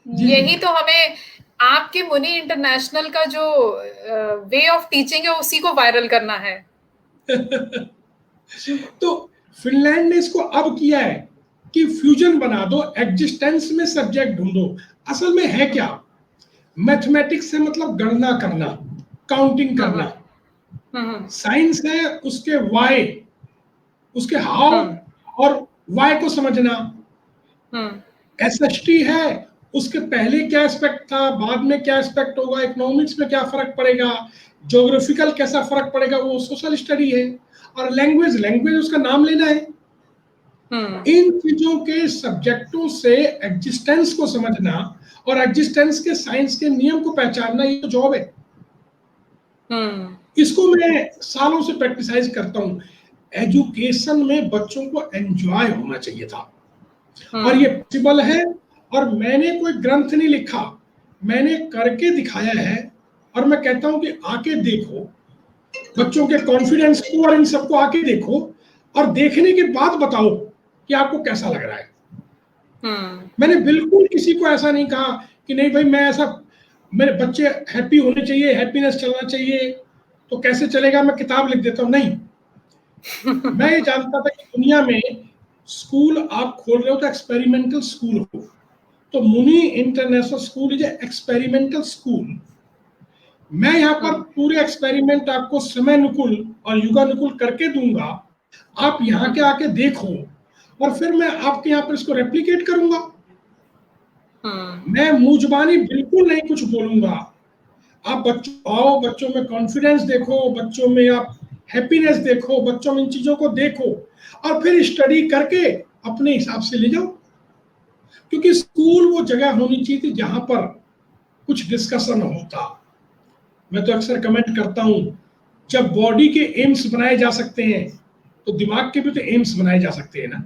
जी जी, यही तो हमें आपके मुनि इंटरनेशनल का जो वे ऑफ टीचिंग है उसी को वायरल करना है। तो फिनलैंड ने इसको अब किया है कि फ्यूजन बना दो, एग्जिस्टेंस में सब्जेक्ट ढूंढो। असल में है क्या, मैथमेटिक्स से मतलब गणना करना, काउंटिंग हम्म करना। हम्म साइंस है उसके वाई, उसके हाउ हम्म और वाई को समझना। हम्म एसएसटी है उसके पहले क्या एस्पेक्ट था, बाद में क्या एस्पेक्ट होगा, इकोनॉमिक्स में क्या फर्क पड़ेगा, ज्योग्राफिकल कैसा फर्क पड़ेगा, वो सोशल स्टडी है। और लैंग्वेज, लैंग्वेज उसका नाम लेना है। हम्म इन चीजों के सब्जेक्टों से एग्जिस्टेंस को समझना और एग्जिस्टेंस के साइंस के नियम को पहचानना, ये तो जॉब है। हम्म इसको मैं सालों से प्रैक्टिसाइज करता हूँ। एजुकेशन में बच्चों को एंजॉय होना चाहिए था, और ये हम्म पॉसिबल है। और मैंने कोई ग्रंथ नहीं लिखा, मैंने करके दिखाया है। और मैं कहता हूं कि आके देखो, बच्चों के कॉन्फिडेंस को और इन सबको आके देखो, और देखने के बाद बताओ कि आपको कैसा लग रहा है। हम्म मैंने बिल्कुल किसी को ऐसा नहीं कहा कि नहीं भाई मैं ऐसा, मेरे बच्चे हैप्पी होने चाहिए, हैप्पीनेस चलना चाहिए, तो कैसे चलेगा, मैं किताब लिख देता हूँ, नहीं। मैं ये जानता था कि दुनिया में स्कूल आप खोल रहे हो तो एक्सपेरिमेंटल स्कूल हो। तो मुनि international school is experimental school. मैं यहाँ पर पूरे एक्सपेरिमेंट आपको समय अनुकूल और युगानुकूल करके दूंगा। आप यहाँ के आके देखो, और फिर मैं आपके यहाँ पर इसको रेप्लिकेट करूंगा। मैं मुंह जुबानी बिल्कुल नहीं कुछ बोलूंगा। आप बच्चों आओ, बच्चों में कॉन्फिडेंस देखो, बच्चों में आप हैप्पीनेस देखो, बच्चों में इन चीजों को देखो, और फिर स्टडी करके अपने हिसाब से ले जाओ। क्योंकि स्कूल वो जगह होनी चाहिए थी जहां पर कुछ डिस्कशन होता। मैं तो अक्सर कमेंट करता हूं, जब बॉडी के एम्स बनाए जा सकते हैं तो दिमाग के भी तो एम्स बनाए जा सकते हैं ना।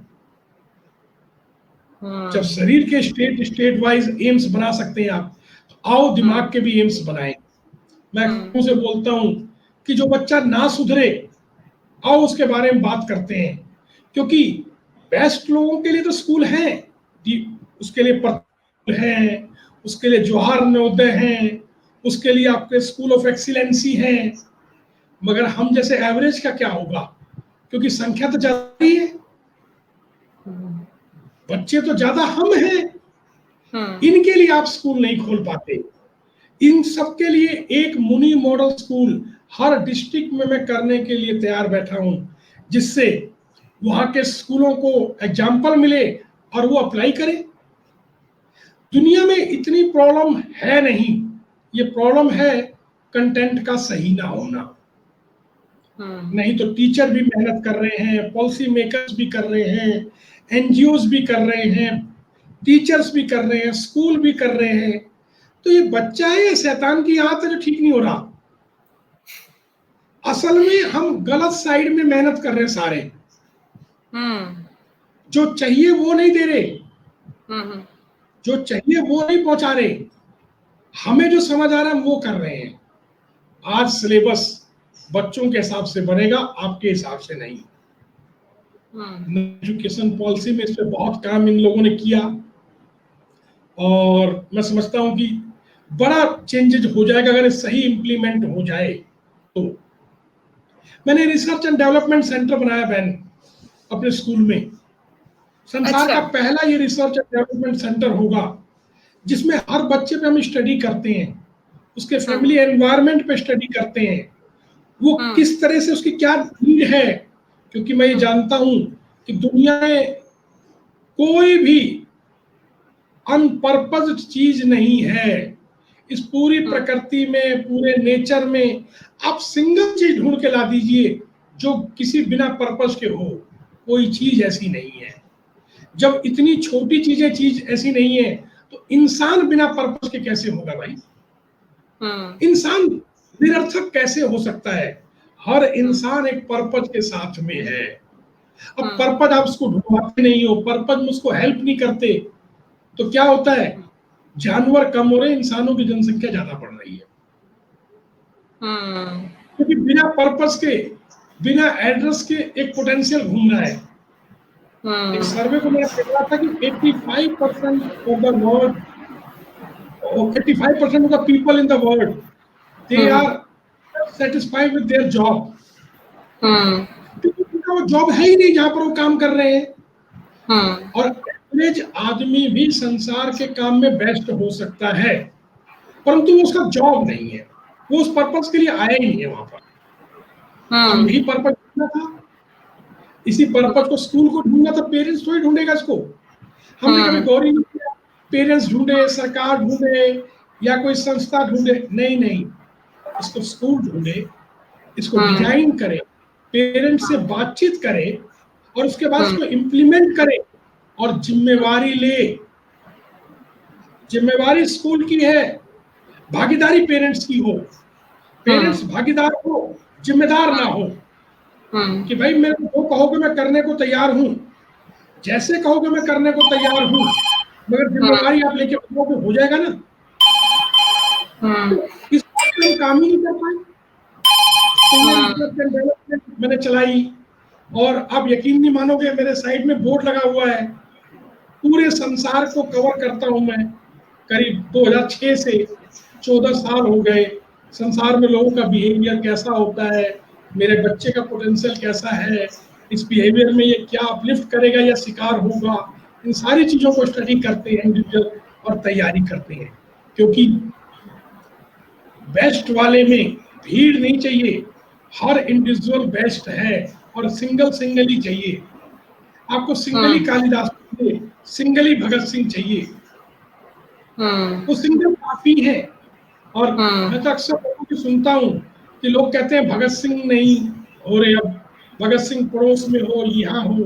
जब शरीर के स्टेट स्टेट वाइज एम्स बना सकते हैं आप, तो आओ दिमाग के भी एम्स बनाएं। मैं से बोलता हूं कि जो बच्चा ना सुधरे, आओ उसके बारे में बात करते हैं। क्योंकि बेस्ट लोगों के लिए तो स्कूल है, उसके लिए है, उसके लिए जवाहर नवोदय है, उसके लिए आपके स्कूल ऑफ एक्सीलेंसी है। मगर हम जैसे एवरेज का क्या होगा, क्योंकि संख्या तो ज्यादा ही है, बच्चे तो ज्यादा हम हैं। इनके लिए आप स्कूल नहीं खोल पाते। इन सब के लिए एक मुनि मॉडल स्कूल हर डिस्ट्रिक्ट में मैं करने के लिए तैयार बैठा हूं, जिससे वहां के स्कूलों को एग्जाम्पल मिले और वो अप्लाई करें। दुनिया में इतनी प्रॉब्लम है नहीं, ये प्रॉब्लम है कंटेंट का सही ना होना। नहीं तो टीचर भी मेहनत कर रहे हैं, पॉलिसी मेकर्स भी कर रहे हैं, एनजीओज भी कर रहे हैं, टीचर्स भी कर रहे हैं, स्कूल भी कर रहे हैं। तो ये बच्चा है या शैतान की आदत है जो ठीक नहीं हो रहा। असल में हम गलत साइड में मेहनत कर रहे हैं सारे। जो चाहिए वो नहीं दे रहे, जो चाहिए वो नहीं पहुंचा रहे, हमें जो समझ आ रहा है वो कर रहे हैं। आज सिलेबस बच्चों के हिसाब से बनेगा, आपके हिसाब से नहीं। एजुकेशन पॉलिसी में इस पे बहुत काम इन लोगों ने किया, और मैं समझता हूं कि बड़ा चेंजेज हो जाएगा अगर सही इंप्लीमेंट हो जाए तो। मैंने रिसर्च एंड डेवलपमेंट सेंटर बनाया बहन अपने स्कूल में। संसार अच्छा। का पहला ये रिसर्च एंड डेवलपमेंट सेंटर होगा जिसमें हर बच्चे पे हम स्टडी करते हैं, उसके फैमिली एनवायरनमेंट पे स्टडी करते हैं, वो किस तरह से उसकी क्या नीड है। क्योंकि मैं ये जानता हूं कि दुनिया में कोई भी अनपर्पज चीज नहीं है। इस पूरी प्रकृति में, पूरे नेचर में आप सिंगल चीज ढूंढ के ला दीजिए जो किसी बिना पर्पस के हो, कोई चीज ऐसी नहीं है। जब इतनी छोटी चीज ऐसी नहीं है तो इंसान बिना पर्पस के कैसे होगा भाई? इंसान निरर्थक कैसे हो सकता है? हर इंसान एक पर्पस के साथ में है। अब पर्पस आप उसको ढूंढवाते नहीं हो, पर्पस में उसको हेल्प नहीं करते, तो क्या होता है? जानवर कम हो रहे, इंसानों की जनसंख्या ज्यादा बढ़ रही है। क्योंकि बिना पर्पस के, बिना एड्रेस के एक पोटेंशियल घूम रहा है। एक सर्वे को मैंने देखा था कि 85% of the world, 85% of the people in the world, they are satisfied with their job. क्योंकि उनका वो जॉब है ही नहीं जहां पर वो काम कर रहे हैं। और एवरेज आदमी भी संसार के काम में बेस्ट हो सकता है, परंतु वो उसका जॉब नहीं है, वो उस पर्पस के लिए आया ही नहीं है वहां पर। अब यही पर्पस ढूंढना था, इसी पर्पस को स्कूल को ढूंढना था, पेरेंट्स थोड़ी ढूंढेगा इसको। हमने कभी गौर ही नहीं किया, पेरेंट्स ढूंढे, सरकार ढूंढे या कोई संस्था ढूंढे, नहीं, इसको स्कूल ढूंढे, इसको डिजाइन करे, पेरेंट्स से बातचीत करे और उसके बाद इसको इम्प्लीमेंट करे और जिम्मेवारी ले। जिम्मेवारी स्कूल की है, भागीदारी पेरेंट्स की हो। पेरेंट्स भागीदार हो, जिम्मेदार ना हो कि भाई मेरे को जो कहोगे मैं करने को तैयार हूं, जैसे कहोगे मैं करने को तैयार हूं, मगर जिम्मेवारी आप लेके हो जाएगा ना। तो इस पर हम काम ही नहीं कर पाए। मैंने चलाई और आप यकीन नहीं मानोगे, मेरे साइड में बोर्ड लगा हुआ है, पूरे संसार को कवर करता हूं मैं। करीब 2006 से 14 साल हो गए। संसार में लोगों का बिहेवियर कैसा होता है, मेरे बच्चे का पोटेंशियल कैसा है, इस बिहेवियर में ये क्या अपलिफ्ट करेगा या शिकार होगा, इन सारी चीजों को स्टडी करते हैं इंडिविजुअल और तैयारी करते हैं। क्योंकि बेस्ट वाले में भीड़ नहीं चाहिए, हर इंडिविजुअल बेस्ट है और सिंगल ही चाहिए। आपको सिंगली कालिदास चाहिए, सिंगली भगत सिंह चाहिए, वो सिंगल काफी है। और मैं तो अक्सर लोगों की सुनता हूँ कि लोग कहते हैं भगत सिंह नहीं हो रहे, अब भगत सिंह पड़ोस में हो, यहाँ हो।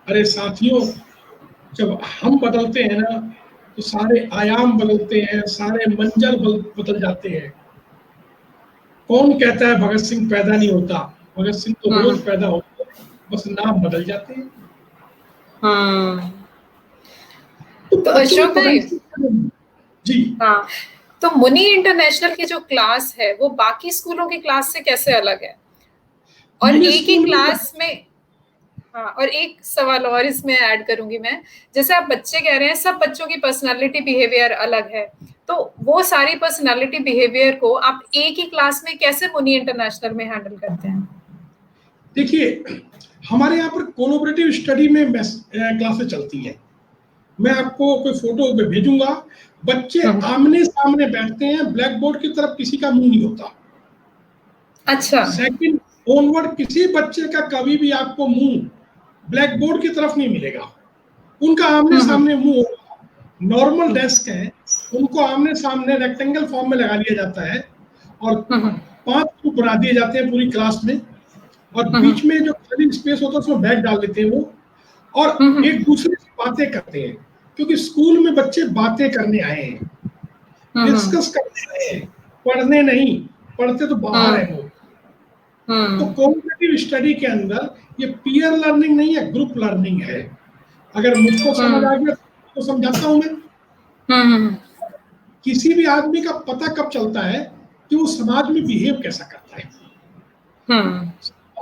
अरे साथियों, जब हम बदलते हैं ना तो सारे आयाम बदलते हैं, सारे मंजर बदल जाते हैं। कौन कहता है भगत सिंह पैदा नहीं होता? भगत सिंह तो रोज पैदा होते हैं, बस नाम बदल जाते हैं। तो अशोक भाई जी, हाँ, तो मुनि इंटरनेशनल की जो क्लास है वो बाकी स्कूलों की क्लास से कैसे अलग है? और एक ही क्लास में, हाँ, और एक सवाल और इसमें ऐड करूंगी मैं, जैसे आप बच्चे कह रहे हैं सब बच्चों की पर्सनालिटी बिहेवियर अलग है, तो वो सारी पर्सनालिटी बिहेवियर को आप एक ही क्लास में कैसे मुनि इंटरनेशनल में हैंडल करते हैं? देखिए, हमारे यहाँ पर कोलैबोरेटिव स्टडी में क्लासेस चलती हैं। मैं आपको कोई फोटो भेजूंगा, बच्चे आमने सामने बैठते हैं, ब्लैक बोर्ड की तरफ किसी का मुंह नहीं होता। अच्छा। सेकंड ऑनवर्ड किसी बच्चे का कभी भी आपको मुंह ब्लैक बोर्ड की तरफ नहीं मिलेगा, उनका आमने सामने मुंह होगा। नॉर्मल डेस्क है, उनको आमने सामने रेक्टेंगल फॉर्म में लगा लिया जाता है और 5 ग्रुप बना दिए जाते हैं पूरी क्लास में, और बीच में जो खाली स्पेस होता है उसमें बैग डाल देते हैं वो, और एक दूसरे से बातें करते हैं। क्योंकि स्कूल में बच्चे बातें करने आए हैं, डिस्कस करने आए हैं, पढ़ने नहीं। पढ़ते तो बाहर है वो। तो कोऑपरेटिव स्टडी के अंदर ये पीयर लर्निंग नहीं है, ग्रुप लर्निंग है। अगर मुझको समझ आ गया तो समझाता हूं मैं। किसी भी आदमी का पता कब चलता है कि वो समाज में बिहेव कैसा करता है।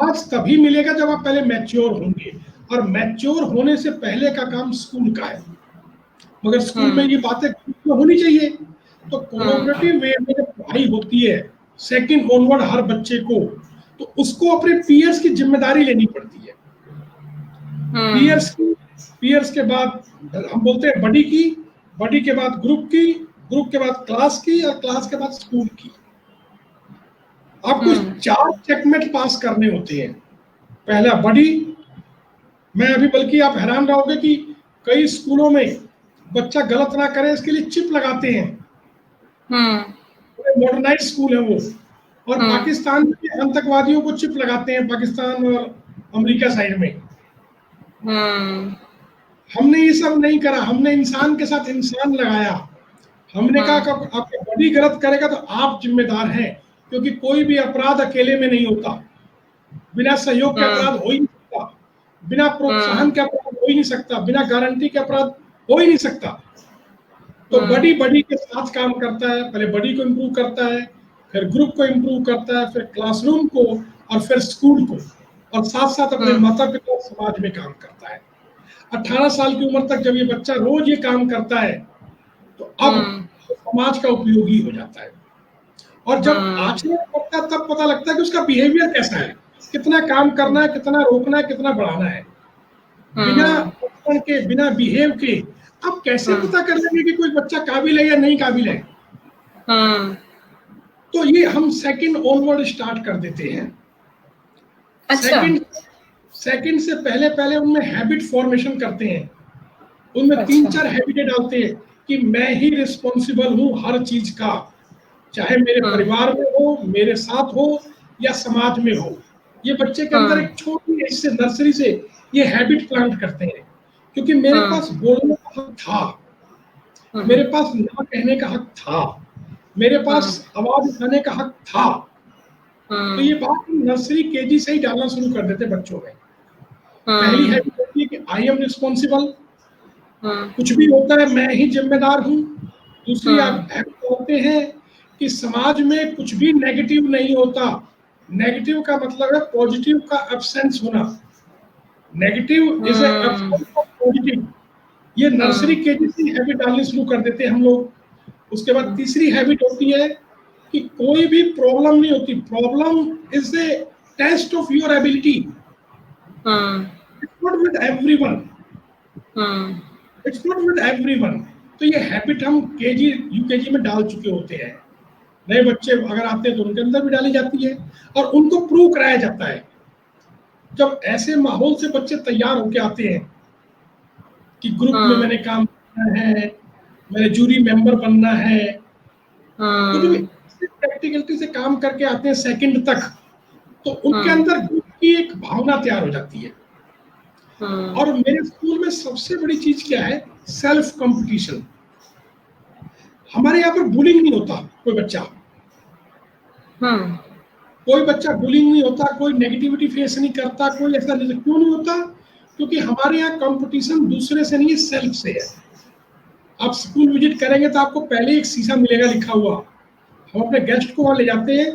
आज तभी मिलेगा जब आप पहले मैच्योर होंगे, और मैच्योर होने से पहले का काम स्कूल का है। मगर स्कूल में ये बातें होनी चाहिए। तो कोऑपरेटिव वे में जब पढ़ाई होती है सेकंड ऑनवर्ड हर बच्चे को, तो उसको अपने पीयर्स की जिम्मेदारी लेनी पड़ती है। पीयर्स के बाद हम बोलते हैं बडी की, बडी के बाद ग्रुप की, ग्रुप के बाद क्लास की, और क्लास के बाद स्कूल की। आपको 4 चेकमेट पास करने होते हैं। पहला बडी, मैं अभी बल्कि आप हैरान रहोगे कि कई स्कूलों में बच्चा गलत ना करे इसके लिए चिप लगाते हैं। मॉडर्नाइज स्कूल है वो। और हम्म। पाकिस्तान में आतंकवादियों को चिप लगाते हैं, पाकिस्तान और अमेरिका साइड में। हम्म। हमने ये सब नहीं करा, हमने इंसान के साथ इंसान लगाया। हमने कहा कि आपका बॉडी गलत करेगा तो आप जिम्मेदार हैं, क्योंकि कोई भी अपराध अकेले में नहीं होता। बिना सहयोग के अपराध हो ही नहीं सकता, बिना प्रोत्साहन के अपराध हो ही नहीं सकता, बिना गारंटी के अपराध हो ही नहीं सकता। तो बड़ी बड़ी के साथ काम करता है, पहले बड़ी को इम्प्रूव करता है, फिर ग्रुप को इम्प्रूव करता है, फिर क्लासरूम को, और फिर स्कूल को, और साथ साथ अपने माता पिता और समाज में काम करता है। 18 साल की उम्र तक जब ये बच्चा रोज ये काम करता है, तो अब समाज का उपयोगी हो जाता है। और जब आचरण करता है तब पता लगता है कि उसका बिहेवियर कैसा है, कितना काम करना है, कितना रोकना है, कितना बढ़ाना है। बिना आचरण के, बिना बिहेव के आप कैसे पता कर लेंगे कि कोई बच्चा काबिल है या नहीं काबिल है? तो ये हम सेकंड ऑनवर्ड स्टार्ट कर देते हैं। अच्छा। सेकंड से पहले पहले उनमें हैबिट फॉर्मेशन करते हैं। उनमें अच्छा। 3-4 हैबिटें डालते हैं कि मैं ही रिस्पॉन्सिबल हूँ हर चीज का, चाहे मेरे परिवार में हो, मेरे साथ हो, या समाज में हो। ये बच्चे के अंदर एक छोटी एज से, नर्सरी से ये हैबिट प्लांट करते हैं। क्योंकि मेरे पास बोलने का हक था, मेरे पास ना कहने का हक था, मेरे पास आवाज उठाने का हक था। तो ये बात नर्सरी केजी से ही डालना शुरू कर देते बच्चों में। पहली हैबिट होती है कि आई एम रिस्पॉन्सिबल, कुछ भी होता है मैं ही जिम्मेदार हूँ। दूसरी आप हैबिट बोलते हैं कि समाज में कुछ भी नेगेटिव नहीं होता। नेगेटिव का मतलब है पॉजिटिव का एब्सेंस होना। Negative is absence of positive. ये नर्सरी केजी से हैबिट डालनी शुरू कर देते हैं हम लोग। उसके बाद तीसरी हैबिट होती है कि कोई भी प्रॉब्लम नहीं होती, problem is a test of your ability. It's not with everyone, it's not with everyone. तो ये हैबिट हम केजी यूकेजी में डाल चुके होते हैं। नए बच्चे अगर आते हैं तो उनके अंदर भी डाली जाती है, और उनको प्रूव कराया जाता है। जब ऐसे माहौल से बच्चे तैयार होके आते हैं कि ग्रुप में मैंने काम करना है, मैंने जूरी मेंबर बनना है, तो जब प्रैक्टिकलिटी से काम करके आते हैं सेकंड तक, तो उनके अंदर ग्रुप की एक भावना तैयार हो जाती है। और मेरे स्कूल में सबसे बड़ी चीज क्या है? Self competition. हमारे यहाँ पर बुलिंग नहीं होता। कोई बच्चा बुलिंग नहीं होता, कोई नेगेटिविटी फेस नहीं करता, कोई ऐसा नहीं। क्यों नहीं होता? क्योंकि हमारे यहाँ कंपटीशन दूसरे से नहीं है, सेल्फ से है। आप स्कूल विजिट करेंगे तो आपको पहले एक शीशा मिलेगा लिखा हुआ। हम अपने गेस्ट को वहां ले जाते हैं,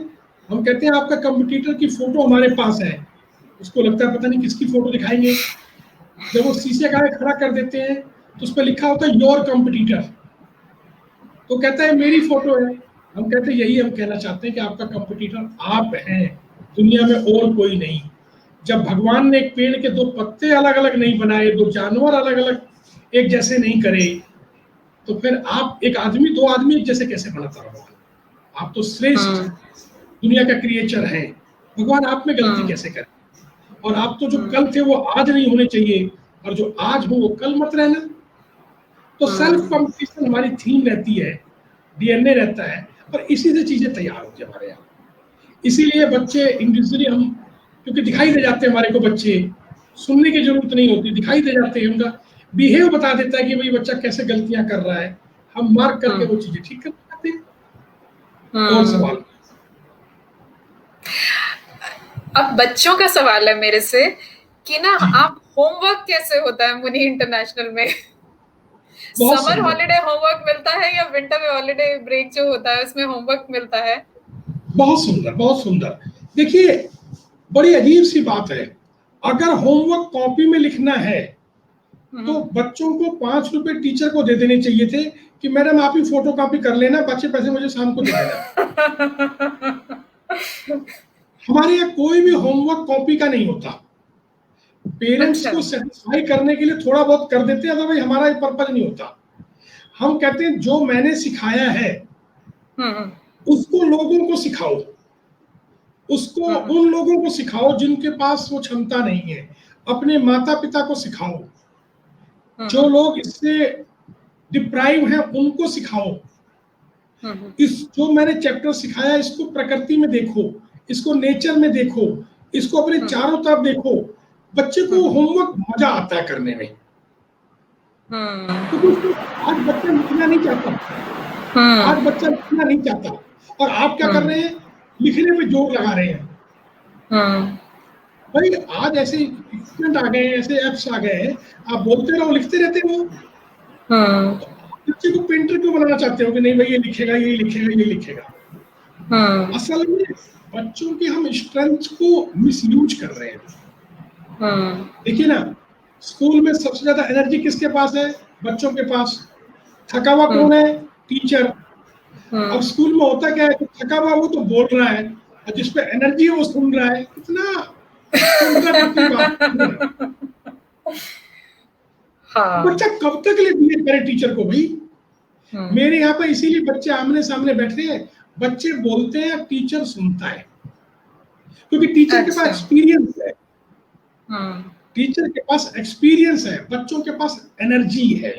हम कहते हैं आपका कंपटीटर की फोटो हमारे पास है। उसको लगता है पता नहीं किसकी फोटो दिखाएंगे। जब वो शीशे का आगे खड़ा कर देते हैं तो उस पर लिखा होता है योर कंपटीटर। तो कहता है मेरी फोटो है। हम कहते हैं यही हम कहना चाहते हैं कि आपका कंपटीटर आप हैं, दुनिया में और कोई नहीं। जब भगवान ने एक पेड़ के दो पत्ते अलग अलग नहीं बनाए, दो जानवर अलग अलग एक जैसे नहीं करे, तो फिर आप एक आदमी दो आदमी एक जैसे कैसे बनाता होगा? आप तो श्रेष्ठ दुनिया का क्रिएचर हैं। भगवान आप में गलती कैसे करें? और आप तो जो कल थे वो आज नहीं होने चाहिए, और जो आज हो वो कल मत रहना। तो सेल्फ कंपटीशन हमारी थीम रहती है, डीएनए रहता है, और इसी से चीजें तैयार होती है हमारे यहाँ। इसीलिए बच्चे इंडिविजुअली हम, क्योंकि दिखाई दे जाते हैं हमारे को बच्चे, सुनने की जरूरत नहीं होती, दिखाई दे जाते हैं। उनका बिहेव बता देता है कि भाई बच्चा कैसे गलतियां कर रहा है। हम मार्क करके वो चीजें ठीक कर जाते हैं। और सवाल? अब बच्चों का सवाल है मेरे से कि ना आप होमवर्क कैसे होता है मुनि इंटरनेशनल में? समर हॉलिडे होमवर्क मिलता है या विंटर हॉलिडे ब्रेक जो होता है उसमें होमवर्क मिलता है? बहुत सुंदर, बहुत सुंदर। देखिए, बड़ी अजीब सी बात है। अगर होमवर्क कॉपी में लिखना है तो बच्चों को 5 रुपए टीचर को दे देने चाहिए थे कि मैडम आप ही फोटो कॉपी कर लेना, बचे पैसे मुझे शाम को दे देना। हमारे यहाँ कोई भी होमवर्क कॉपी का नहीं होता। पेरेंट्स को सेटिस्फाई करने के लिए थोड़ा बहुत कर देते हैं, अदरवाइज हमारा ये पर्पज नहीं होता। हम कहते हैं जो मैंने सिखाया है उसको लोगों को सिखाओ, उसको उन लोगों को सिखाओ जिनके पास वो क्षमता नहीं है। अपने माता पिता को सिखाओ, जो लोग इससे डिप्राइव हैं उनको सिखाओ। इस जो मैंने चैप्टर सिखाया इसको प्रकृति में देखो, इसको नेचर में देखो, इसको अपने चारों तरफ देखो। बच्चे को होमवर्क मजा आता है करने में, क्योंकि उसको आज बच्चा लिखना नहीं चाहता, आज बच्चा लिखना नहीं चाहता, और आप क्या कर रहे हैं, लिखने पे जोर लगा रहे हैं। भाई आज ऐसे इक्विपमेंट आ गए हैं, ऐसे ऐप्स आ गए हैं, आप बोलते रहो लिखते रहते हो। तो बच्चे को पेंटर क्यों बनाना चाहते हो कि नहीं भाई ये लिखेगा, ये लिखेगा, ये लिखेगा। असल में बच्चों की हम स्ट्रेंथ को मिसयूज कर रहे हैं। देखिए ना, स्कूल में सबसे ज्यादा एनर्जी किसके पास है, बच्चों के पास। थका हुआ कौन है, टीचर। अब स्कूल में होता क्या है, तो थका हुआ वो तो बोल रहा है, और जिस पे एनर्जी है वो सुन रहा है। कितना हाँ। बच्चा कब तक ले बिहेव करे टीचर को भाई। मेरे यहाँ पर इसीलिए बच्चे आमने सामने बैठे हैं, बच्चे बोलते हैं, टीचर सुनता है, क्योंकि टीचर के पास एक्सपीरियंस है। टीचर के पास एक्सपीरियंस है, बच्चों के पास एनर्जी है।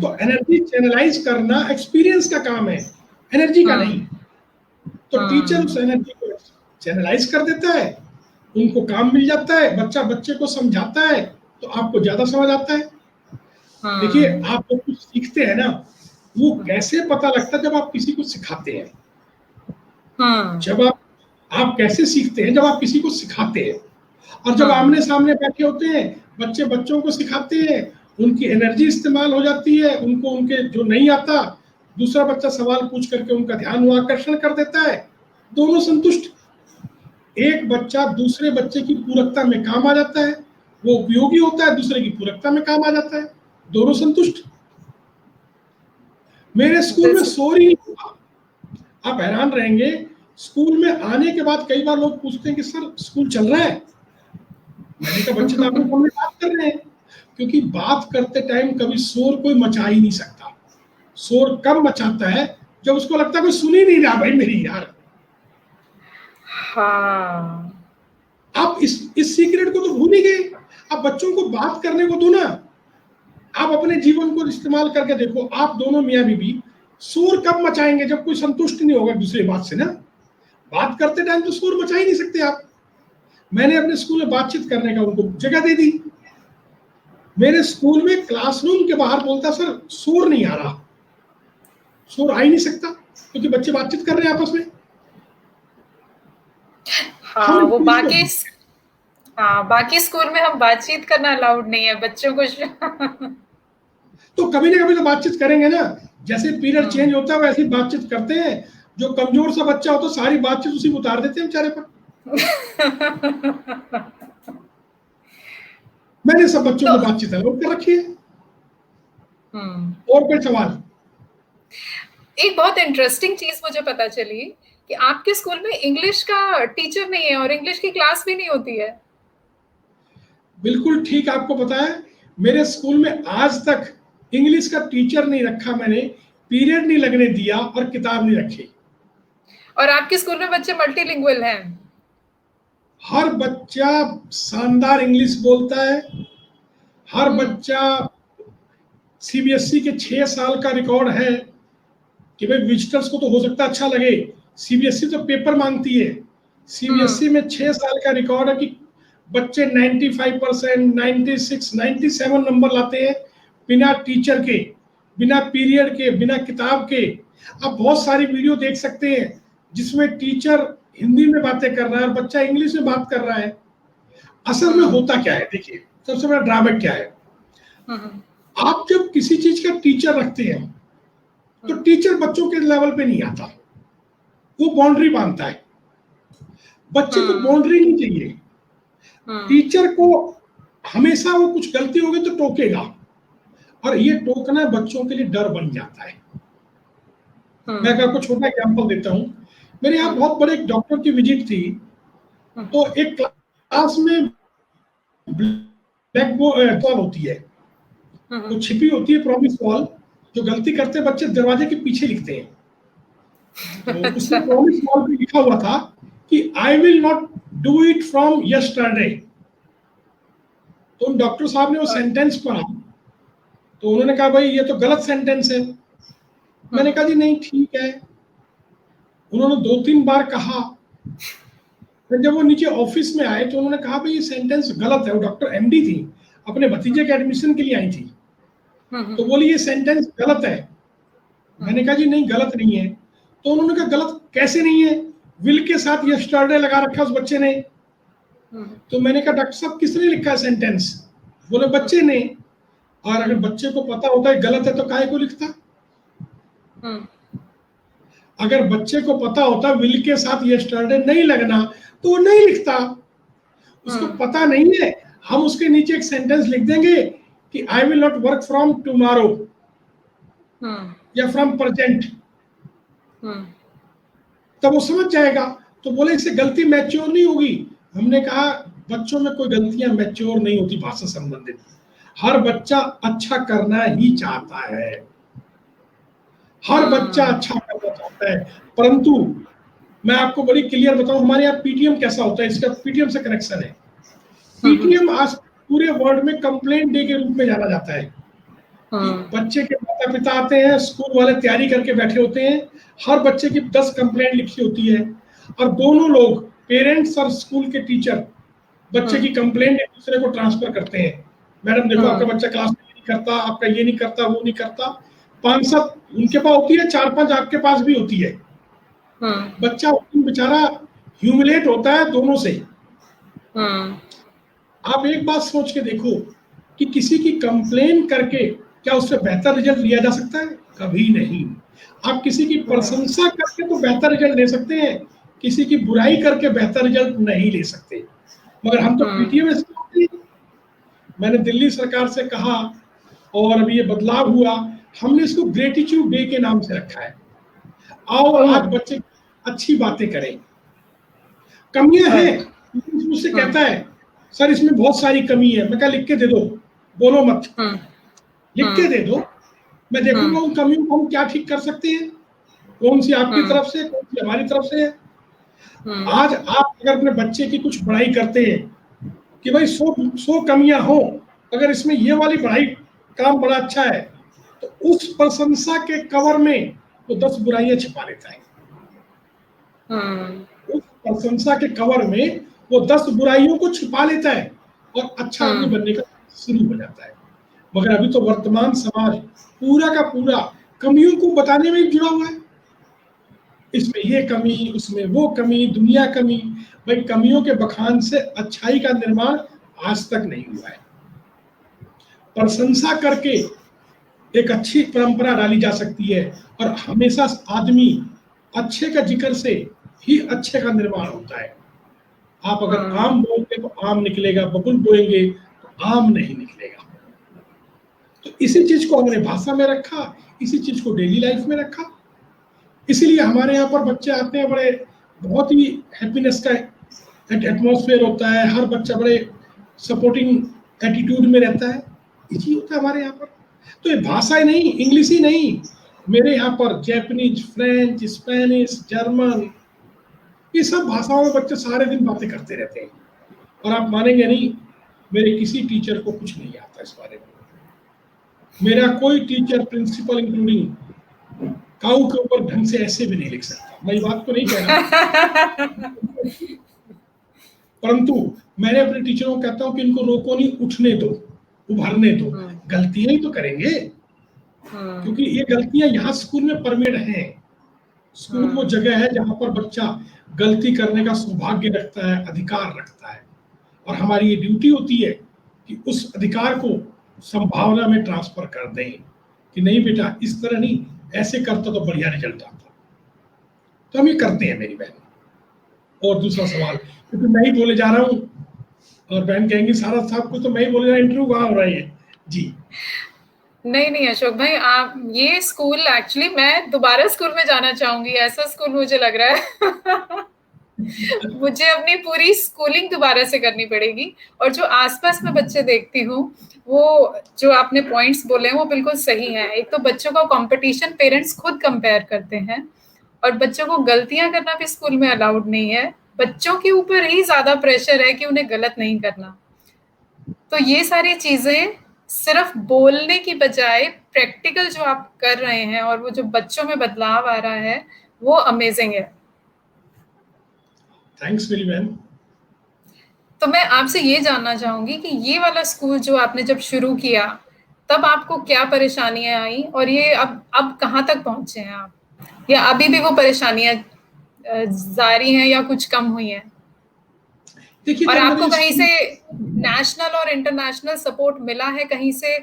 तो एनर्जी चैनलाइज करना एक्सपीरियंस का काम है, एनर्जी का नहीं। तो टीचर उस एनर्जी को चैनलाइज कर देता है, उनको काम मिल जाता है, बच्चा बच्चे को समझाता है, तो आपको ज्यादा समझ आता है। देखिए, आप जब कुछ सीखते हैं ना, वो कैसे पता लगता है, जब आप किसी को सिखाते हैं। जब आप कैसे सीखते हैं, जब आप किसी को सिखाते हैं, और जब आमने सामने बैठे होते हैं, बच्चे बच्चों को सिखाते हैं, उनकी एनर्जी इस्तेमाल हो जाती है, उनको उनके जो नहीं आता, दूसरा बच्चा सवाल पूछ करके उनका ध्यान आकर्षण कर देता है, दोनों संतुष्ट। एक बच्चा दूसरे बच्चे की पूरकता में काम आ जाता है, वो उपयोगी होता है, दूसरे की पूरकता में काम आ जाता है, दोनों संतुष्ट। मेरे स्कूल में शोर ही नहीं था। आप हैरान रहेंगे, स्कूल में आने के बाद कई बार लोग पूछते हैं कि सर स्कूल चल रहा है। मैंने कहा बच्चे तो आपके सामने बात कर रहे हैं, क्योंकि बात करते टाइम कभी शोर कोई मचा ही नहीं सकता। शोर कब मचाता है, जब उसको लगता है कोई सुन ही नहीं रहा भाई मेरी यार। हाँ। आप इस सीक्रेट को तो भूल ही गए। आप बच्चों को बात करने को दो ना। आप अपने जीवन को इस्तेमाल करके देखो, आप दोनों मियाँ बीवी शोर कब मचाएंगे, जब कोई संतुष्ट नहीं होगा दूसरी बात से ना। बात करते टाइम तो शोर मचा ही नहीं सकते आप। मैंने अपने स्कूल में बातचीत करने का उनको जगह दे दी। मेरे स्कूल में क्लासरूम के बाहर बोलता सर शोर नहीं आ रहा, शोर आ ही नहीं सकता, क्योंकि बच्चे बातचीत कर रहे हैं आपस में। हाँ, वो बाकी स्कूल में हम बातचीत करना अलाउड नहीं है बच्चों को। तो कभी ना कभी तो बातचीत करेंगे ना। जैसे पीरियड चेंज होता है वैसे बातचीत करते हैं। जो कमजोर सा बच्चा होता है सारी बातचीत उसी को उतार देते हैं बेचारे पर। मैंने सब बच्चों को बातचीत अलाउड कर रखी है। और कोई सवाल? एक बहुत इंटरेस्टिंग चीज मुझे पता चली कि आपके स्कूल में इंग्लिश का टीचर नहीं है और इंग्लिश की क्लास भी नहीं होती है। बिल्कुल ठीक आपको पता है। मेरे स्कूल में आज तक इंग्लिश का टीचर नहीं रखा मैंने, पीरियड नहीं लगने दिया, और किताब नहीं रखी। और आपके स्कूल में बच्चे मल्टीलिंगुअल हैं। हर बच्चा शानदार इंग्लिश बोलता है। हर बच्चा, सीबीएसई के 6 साल का रिकॉर्ड है कि भाई विजिटर्स को तो हो सकता है अच्छा लगे, सीबीएसई तो पेपर मांगती है। सीबीएसई में 6 साल का रिकॉर्ड है कि बच्चे 95%, 96, 97 नंबर लाते हैं बिना टीचर के, बिना पीरियड के, बिना किताब के। आप बहुत सारी वीडियो देख सकते हैं जिसमें टीचर हिंदी में बातें कर रहा है और बच्चा इंग्लिश में बात कर रहा है। असल में होता क्या है, देखिए सबसे बड़ा ड्रॉबैक क्या है। आप जब किसी चीज का टीचर रखते हैं तो टीचर बच्चों के लेवल पे नहीं आता, वो बाउंड्री बांधता है। बच्चे को बाउंड्री नहीं चाहिए। टीचर को हमेशा वो कुछ गलती होगी तो टोकेगा, और ये टोकना बच्चों के लिए डर बन जाता है। मैं आपको छोटा एग्जांपल देता हूँ। मेरे यहाँ बहुत बड़े एक डॉक्टर की विजिट थी, तो एक क्लास में ब्लैक बोर्ड होती है, तो छिपी होती है प्रॉमिस वॉल, जो गलती करते बच्चे दरवाजे के पीछे लिखते हैं। तो उसमें प्रॉमिस वॉल पे लिखा हुआ था कि I will not do it from yesterday. तो डॉक्टर साहब ने वो सेंटेंस पढ़ा, तो उन्होंने कहा भाई ये तो गलत सेंटेंस है। मैंने कहा जी नहीं ठीक है। उन्होंने 2-3 बार कहा। फिर जब वो नीचे ऑफिस में आए तो उन्होंने कहा भाई ये सेंटेंस गलत है। वो डॉक्टर एमडी थी, अपने भतीजे के एडमिशन के लिए आई थी, तो बोली ये सेंटेंस गलत है। मैंने कहा जी नहीं गलत नहीं है। तो उन्होंने कहा गलत कैसे नहीं है, विल के साथ यस्टरडे लगा रखा उस बच्चे ने। तो मैंने कहा डॉक्टर साहब किसने लिखा है सेंटेंस? बोले बच्चे ने। और अगर बच्चे को पता होता है गलत है तो काहे को लिखता? अगर बच्चे को पता होता विल के साथ यस्टरडे नहीं लगना तो वो नहीं लिखता। उसको पता नहीं है, हम उसके नीचे एक सेंटेंस लिख देंगे कि I will not work from tomorrow या फ्रॉम प्रेजेंट, तब वो समझ जाएगा। तो बोले इससे गलती मैच्योर नहीं होगी। हमने कहा बच्चों में कोई गलतियां मैच्योर नहीं होती भाषा संबंधित। हर बच्चा अच्छा करना ही चाहता है, हर बच्चा अच्छा करना चाहता है। परंतु मैं आपको बड़ी क्लियर बताऊं, हमारे यहाँ पीटीएम कैसा होता है, इसका पीटीएम से कनेक्शन है। पीटीएम आज पूरे वर्ल्ड में कंप्लेंट डे के रूप में जाना जाता है कि बच्चे के माता पिता आते हैं, स्कूल वाले तैयारी करके बैठे होते हैं, हर बच्चे की 10 कंप्लेंट लिखी होती है और दोनों लोग पेरेंट्स और स्कूल के टीचर बच्चे की कंप्लेंट एक दूसरे को ट्रांसफर करते हैं। मैडम देखो आपका बच्चा क्लास में ये नहीं करता, आपका ये नहीं करता, वो नहीं करता। 5-7 उनके पास होती है, 4-5 आपके पास भी होती है। बच्चा बेचारा ह्यूमिलेट होता है दोनों से। आप एक बात सोच के देखो कि किसी की कंप्लेन करके क्या उससे बेहतर रिजल्ट लिया जा सकता है? कभी नहीं। आप किसी की प्रशंसा करके तो बेहतर रिजल्ट ले सकते हैं, किसी की बुराई करके बेहतर रिजल्ट नहीं ले सकते। मगर हम तो पीटीएम में, मैंने दिल्ली सरकार से कहा और अभी ये बदलाव हुआ, हमने इसको ग्रेटिट्यूड डे के नाम से रखा है। आओ आज बच्चे अच्छी बातें करें। कमियां हैं, मुझसे कहता है सर इसमें बहुत सारी कमी है। मैं कहा लिख के दे दो, बोलो मत, लिख के दे दो, मैं देखूंगा उन कमियों को हम क्या ठीक कर सकते हैं, कौन सी आपकी तरफ से, कौन सी हमारी तरफ से है। आज आप अगर अपने बच्चे की कुछ बड़ाई करते हैं कि भाई 100 कमियां हो, अगर इसमें ये वाली बड़ाई काम बड़ा अच्छा है, तो उस प्रशंसा के कवर में वो 10 बुराइयां छिपा लेता है। उस प्रशंसा के कवर में वो 10 बुराइयों को छिपा लेता है और अच्छा आदमी बनने का शुरू हो जाता है। मगर अभी तो वर्तमान समाज पूरा का पूरा कमियों को बताने में जुड़ा हुआ है। इसमें ये कमी, उसमें वो कमी, दुनिया कमी। भाई कमियों के बखान से अच्छाई का निर्माण आज तक नहीं हुआ है। प्रशंसा करके एक अच्छी परंपरा डाली जा सकती है और हमेशा आदमी अच्छे का जिक्र से ही अच्छे का निर्माण होता है। आप अगर आम बोलते तो आम निकलेगा, बबुल बोएंगे तो आम नहीं निकलेगा। तो इसी चीज को हमने भाषा में रखा, इसी चीज को डेली लाइफ में रखा। इसीलिए हमारे यहाँ पर बच्चे आते हैं, बड़े बहुत ही हैप्पीनेस का एटमॉस्फेयर होता है, हर बच्चा बड़े सपोर्टिंग एटीट्यूड में रहता है। इसी होता है हमारे यहाँ पर। तो ये भाषा ही नहीं, इंग्लिश ही नहीं, मेरे यहाँ पर जैपनीज, फ्रेंच, स्पेनिश, जर्मन, ये सब भाषाओं में बच्चे सारे दिन बातें करते रहते हैं। और आप मानेंगे नहीं, मेरे किसी टीचर को कुछ नहीं आता इस बारे में। मेरा कोई टीचर, प्रिंसिपल इंक्लूडिंग, काऊ के ऊपर ढंग से ऐसे भी नहीं लिख सकता। मैं ये बात को नहीं कह रहा परंतु मैंने अपने टीचरों को कहता हूं कि इनको रोको नहीं, उठने दो, उभरने दो, गलतियां ही तो करेंगे। क्योंकि ये गलतियां यहाँ स्कूल में परमिट हैं। स्कूल वो जगह है जहां पर बच्चा गलती करने का सौभाग्य रखता है, अधिकार रखता है, और हमारी ये ड्यूटी होती है कि उस अधिकार को संभावना में ट्रांसफर कर दें कि नहीं बेटा इस तरह नहीं, ऐसे करता तो बढ़िया रिजल्ट आता। तो हम ये करते हैं मेरी बहन। और दूसरा सवाल, क्योंकि मैं ही बोले जा रहा हूँ और बहन कहेंगी सारा साहब को तो मैं ही बोले जा रहा, इंटरव्यू कहाँ हो रहा है जी। नहीं अशोक भाई, आप ये स्कूल एक्चुअली मैं दोबारा स्कूल में जाना चाहूंगी, ऐसा स्कूल मुझे लग रहा है मुझे अपनी पूरी स्कूलिंग दोबारा से करनी पड़ेगी। और जो आसपास में बच्चे देखती हूँ, वो जो आपने पॉइंट्स बोले हैं वो बिल्कुल सही हैं। एक तो बच्चों का कंपटीशन पेरेंट्स खुद कंपेयर करते हैं, और बच्चों को गलतियां करना भी स्कूल में अलाउड नहीं है। बच्चों के ऊपर ही ज्यादा प्रेशर है कि उन्हें गलत नहीं करना। तो ये सारी चीजें सिर्फ बोलने की बजाय प्रैक्टिकल जो आप कर रहे हैं और वो जो बच्चों में बदलाव आ रहा है, वो अमेजिंग है। थैंक्स मेरी बहन। तो मैं आपसे ये जानना चाहूंगी कि ये वाला स्कूल जो आपने जब शुरू किया, तब आपको क्या परेशानियां आई और ये अब कहाँ तक पहुंचे हैं आप, या अभी भी वो परेशानियां जारी हैं या कुछ कम हुई हैं? देखिए और जब आपको मैंने कहीं से स्कूल, नेशनल और इंटरनेशनल सपोर्ट मिला है कहीं से,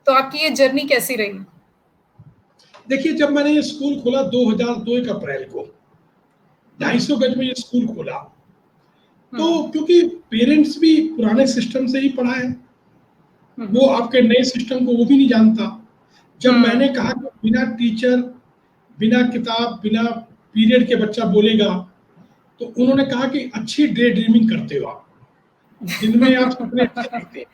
तो आपकी ये जर्नी कैसी रही? देखिए जब मैंने ये स्कूल खोला 2002 एक अप्रैल को, 250 गज में ये स्कूल खोला, तो हम्म क्योंकि पेरेंट्स भी पुराने सिस्टम से ही पढ़ा है, वो हम्म आपके नए सिस्टम को वो भी नहीं जानता। जब मैंने हम्म कहा कि बिना टीचर, बिना किताब, बिना पीरियड के बच्चा बोलेगा, तो उन्होंने कहा कि अच्छी डे ड्रीमिंग करते हो आप, दिन में आप सपने अच्छे देखते हैं।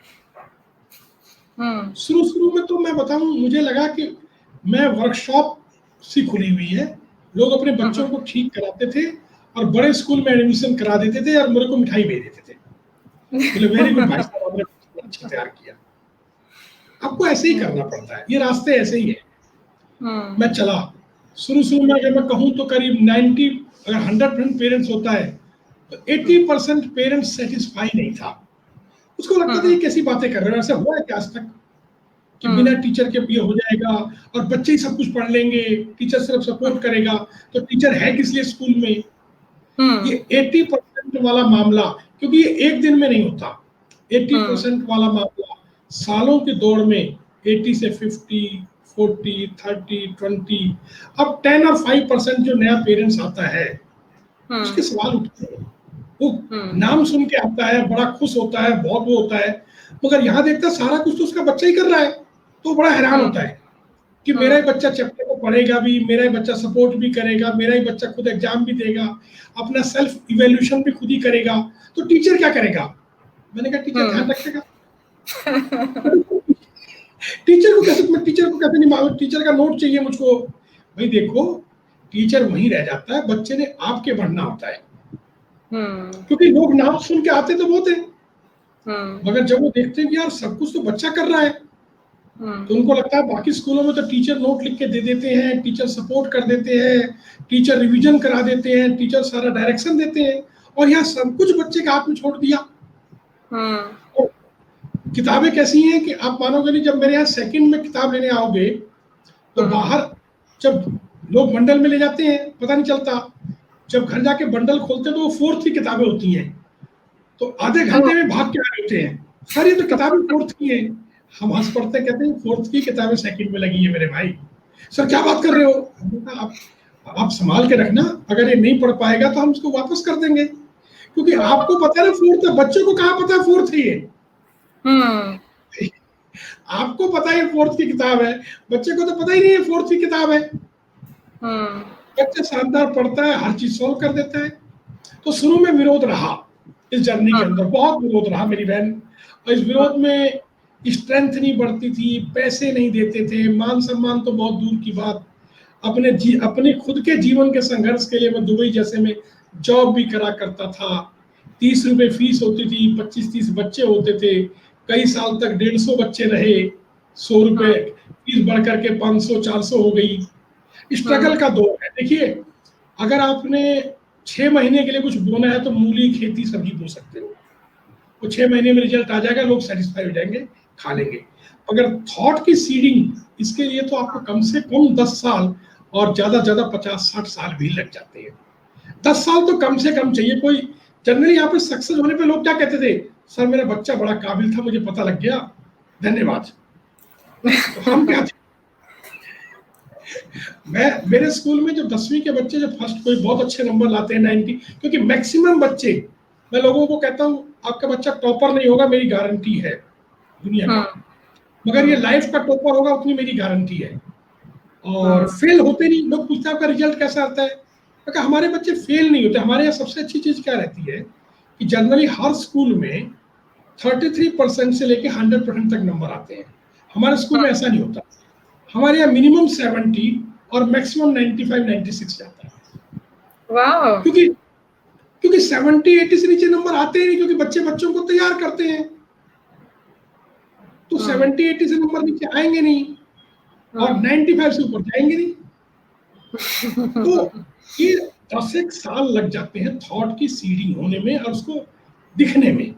हम्म शुरू शुरू में तो मैं बताऊं, मुझे लगा कि मैं वर्कशॉप सी खुली हुई है, लोग अपने बच्चों को ठीक कराते थे और बड़े स्कूल में एडमिशन करा देते थे और मेरे को मिठाई भेज देते थे, बोले वेरी गुड भाई साहब, आपने बच्चा अच्छा तैयार किया। आपको ऐसे ही करना पड़ता है, ये रास्ते ऐसे ही है। हम्म मैं चला, शुरू शुरू में अगर मैं कहूँ तो करीब 90, अगर 100% पेरेंट्स होता है तो 80% पेरेंट्स सेटिस्फाई नहीं था। उसको लगता था ये हम्म कैसी बातें कर रहे हो, ऐसा हुआ है क्या आज तक कि बिना हम्म टीचर के ये हो जाएगा और बच्चे ही सब कुछ पढ़ लेंगे, टीचर सिर्फ सपोर्ट करेगा, तो टीचर है किस लिए स्कूल में। ये हम्म 80% वाला मामला, क्योंकि ये एक दिन में नहीं होता, 80% वाला मामला सालों की दौड़ में 80 से 50, 40, 30, 20, अब 10 और 5% जो नया पेरेंट्स आता है उसके हम्म सवाल उठते हैं। वो हम्म नाम सुन के आता है, बड़ा खुश होता है, बहुत वो होता है, मगर यहाँ देखता है सारा कुछ तो उसका बच्चा ही कर रहा है, तो बड़ा हैरान हम्म होता है कि मेरा ही हम्म बच्चा चैप्टर को पढ़ेगा भी, मेरा ही बच्चा सपोर्ट भी करेगा, मेरा ही बच्चा खुद एग्जाम भी देगा, अपना सेल्फ इवेल्यूशन भी खुद ही करेगा, तो टीचर क्या करेगा। मैंने कहा टीचर ध्यान हम्म रखेगा। टीचर को कैसे, मैं टीचर को कैसे नहीं मालूम, टीचर का नोट चाहिए मुझको। भाई देखो, टीचर वहीं रह जाता है, बच्चे ने आपके बढ़ना होता है, हम्म क्योंकि लोग नाम सुन के आते तो बहुत है, हम्म मगर जब वो देखते हैं कि यार सब कुछ तो बच्चा कर रहा है, तो उनको लगता है बाकी स्कूलों में तो टीचर नोट लिख के दे देते हैं, टीचर सपोर्ट कर देते हैं, टीचर रिवीजन करा देते हैं, टीचर सारा डायरेक्शन देते हैं, और यहाँ सब कुछ बच्चे के हाथ में छोड़ दिया। हम्म और किताबें कैसी हैं कि आप मानोगे नहीं, जब मेरे यहाँ सेकंड में किताब लेने आओगे तो हम्म बाहर जब लोग बंडल में ले जाते हैं पता नहीं चलता, जब घर जाके बंडल खोलते हैं तो वो फोर्थ की किताबें होती हैं, तो आधे घंटे में भाग के आ रहे होते हैं, सर ये तो किताबें फोर्थ की हैं। हम हंस पड़ते, कहते हैं फोर्थ की किताबें सेकंड में लगी है मेरे भाई। सर क्या बात कर रहे हो। आप संभाल के रखना, अगर ये नहीं पढ़ पाएगा तो हम इसको वापस कर देंगे, क्योंकि आपको पता है ना फोर्थ है, बच्चे को कहाँ पता है फोर्थ है ये। हम्म आपको पता है फोर्थ की किताब है, बच्चे को तो पता ही नहीं है फोर्थ की किताब है। हम्म बच्चा शानदार पढ़ता है, हर चीज सॉल्व कर देता है। तो शुरू में विरोध रहा, इस जर्नी के अंदर बहुत विरोध रहा मेरी बहन, और इस विरोध में स्ट्रेंथ नहीं बढ़ती थी, पैसे नहीं देते थे, मान सम्मान तो बहुत दूर की बात। अपने खुद के जीवन के संघर्ष के लिए मैं दुबई जैसे में जॉब भी करा करता था। 30 रुपए फीस होती थी, 25-30 बच्चे होते थे, कई साल तक 150 बच्चे रहे, 100 रुपए फीस बढ़ करके 500-400 हो गई। स्ट्रगल का दौर है। देखिए अगर आपने 6 महीने के लिए कुछ बोना है तो मूली, खेती, सब्जी बो सकते हो, वो 6 महीने में रिजल्ट आ जाएगा, लोग सेटिस्फाई हो जाएंगे, खा लेंगे। अगर थॉट की सीडिंग, इसके लिए तो आपको कम से कम 10 साल और ज्यादा 50-60 साल भी लग जाते हैं। 10 साल तो कम से कम चाहिए। कोई जनरली यहाँ पे सक्सेस होने पे लोग क्या कहते थे, सर मेरा बच्चा बड़ा काबिल था, मुझे पता लग गया, धन्यवाद। तो हम क्या थे, मैं मेरे स्कूल में जब 10वीं के बच्चे जब फर्स्ट कोई बहुत अच्छे नंबर लाते हैं 90, क्योंकि मैक्सिमम बच्चे, मैं लोगों को कहता हूँ आपका बच्चा टॉपर नहीं होगा, मेरी गारंटी है दुनिया का, मगर ये लाइफ का टॉपर होगा उतनी मेरी गारंटी है। और फेल होते नहीं, लोग पूछते हैं आपका रिजल्ट कैसा आता है, क्योंकि हमारे बच्चे फेल नहीं होते। हमारे यहाँ सबसे अच्छी चीज क्या रहती है कि जनरली हर स्कूल में 33% से लेके 100% तक नंबर आते हैं। हमारे स्कूल में ऐसा नहीं होता, हमारे यहाँ मिनिमम 70 और मैक्सिमम 95-96 जाता है। वाह। क्योंकि क्योंकि 70-80 से नीचे नंबर आते ही नहीं, क्योंकि बच्चे बच्चों को तैयार करते हैं। तो 70-80 से नंबर नीचे आएंगे नहीं और 95 से ऊपर जाएंगे नहीं। तो ये 10 एक साल लग जाते हैं थॉट की सीडिंग होने में और उसको दिखने में।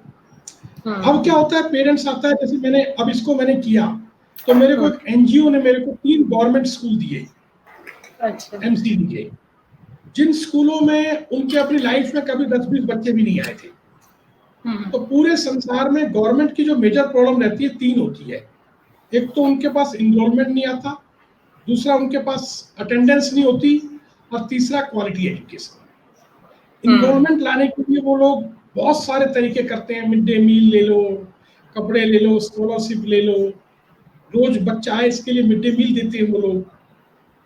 अब क्या होता है, पेरेंट्स आता है, जैसे मैंने अब इसको मैंने किया तो मेरे को एक एनजीओ ने मेरे को 3 गवर्नमेंट स्कूल दिए, अच्छा। एमसीडी के, जिन स्कूलों में उनके अपनी लाइफ में कभी 10-20 बच्चे भी नहीं आए थे। तो पूरे संसार में गवर्नमेंट की जो मेजर प्रॉब्लम रहती है 3 होती है। एक तो उनके पास इनरोलमेंट नहीं आता, दूसरा उनके पास अटेंडेंस नहीं होती, और तीसरा क्वालिटी एजुकेशन। इनरोलमेंट लाने के लिए वो लोग बहुत सारे तरीके करते हैं, मिड डे मील ले लो, कपड़े ले लो, स्कॉलरशिप ले लो, रोज बच्चा आए इसके लिए मिड डे मील देते हैं वो लोग,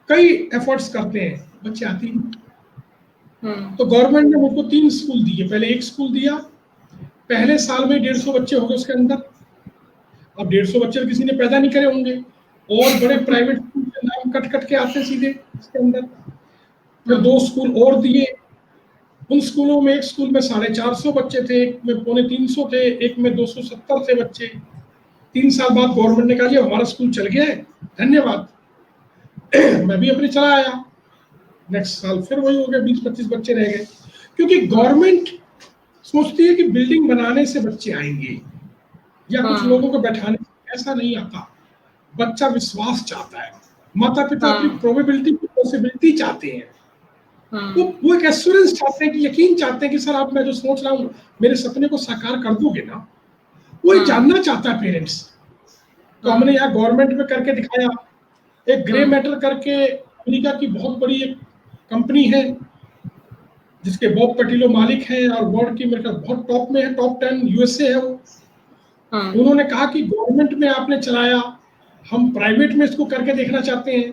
कई एफर्ट्स करते हैं, बच्चे आते ही नहीं। तो गवर्नमेंट ने मुझको 3 स्कूल दिए। पहले एक स्कूल दिया, पहले साल में 150 बच्चे हो गए उसके अंदर। अब 150 बच्चे किसी ने पैदा नहीं करे होंगे, और बड़े प्राइवेट स्कूल के नाम कट कट के आते सीधे इसके अंदर। फिर 2 स्कूल और दिए, उन स्कूलों में एक स्कूल में 450 बच्चे थे, एक में 250 थे, एक में 270 थे बच्चे। 3 साल बाद गवर्नमेंट ने कहा जी हमारा स्कूल चल गया है, धन्यवाद। मैं भी अपने चला आया। नेक्स्ट साल फिर वही हो गया, 20-25 बच्चे रह गए, क्योंकि गवर्नमेंट सोचती है कि बिल्डिंग बनाने से बच्चे आएंगे या कुछ लोगों को बैठाने से, ऐसा नहीं आता। बच्चा विश्वास चाहता है, माता पिता अपनी प्रोबेबिलिटी पॉसिबिलिटी चाहते हैं, वो एक एश्योरेंस चाहते हैं, कि यकीन चाहते हैं कि सर आप मैं जो सोच रहा हूँ मेरे सपने को साकार कर दोगे ना, वो जानना चाहता है पेरेंट्स। तो हमने यहाँ गवर्नमेंट में करके दिखाया। एक ग्रे मैटर करके अमेरिका की बहुत बड़ी एक कंपनी है जिसके बॉब पटिलो मालिक हैं, और वर्ल्ड की मेरे ख्याल बहुत टॉप में है, टॉप 10 यूएसए है वो। उन्होंने कहा कि गवर्नमेंट में आपने चलाया, हम प्राइवेट में इसको करके देखना चाहते हैं।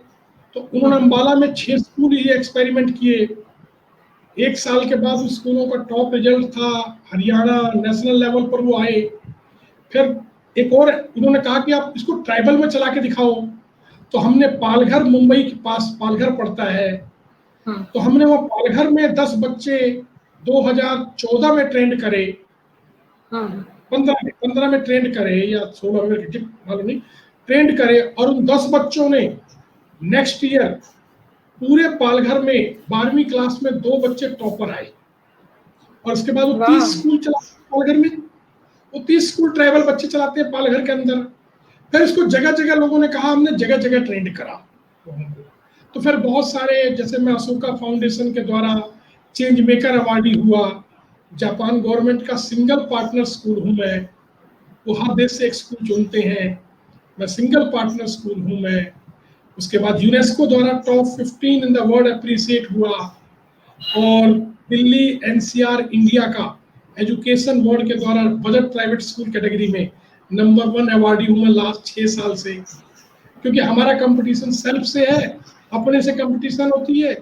तो उन्होंने अम्बाला में 6 स्कूल ये एक्सपेरिमेंट किए। 1 साल के बाद उस स्कूलों का टॉप रिजल्ट था, हरियाणा नेशनल लेवल पर वो आए। फिर एक और उन्होंने कहा कि आप इसको ट्राइबल में चला के दिखाओ। तो हमने पालघर, मुंबई के पास पालघर पड़ता है, तो हमने वो पालघर में 10 बच्चे 2014 में ट्रेंड करे, 15 में ट्रेंड करे या 16 में, मालूम नहीं, ट्रेंड करे। और उन 10 बच्चों ने नेक्स्ट ईयर पूरे पालघर में 12वीं क्लास में 2 बच्चे टॉपर आए। और उसके बाद वो 30 स्कूल चलाते हैं पालघर में, वो 30 स्कूल ट्राइबल बच्चे चलाते हैं पालघर के अंदर। फिर इसको जगह जगह लोगों ने कहा, हमने जगह जगह ट्रेंड करा। तो फिर बहुत सारे, जैसे मैं अशोका फाउंडेशन के द्वारा चेंज मेकर अवार्डी हुआ, जापान गवर्नमेंट का सिंगल पार्टनर स्कूल हूँ मैं, वो हर देश से एक स्कूल चुनते हैं, मैं सिंगल पार्टनर स्कूल हूँ मैं। उसके बाद यूनेस्को द्वारा top 15 in the world appreciate हुआ, और दिल्ली एनसीआर इंडिया का एजुकेशन बोर्ड के द्वारा बजट प्राइवेट स्कूल कैटेगरी में नंबर 1 अवार्डी हूँ मैं लास्ट 6 साल से। क्योंकि हमारा कंपटीशन सेल्फ से है, अपने से कंपटीशन होती है,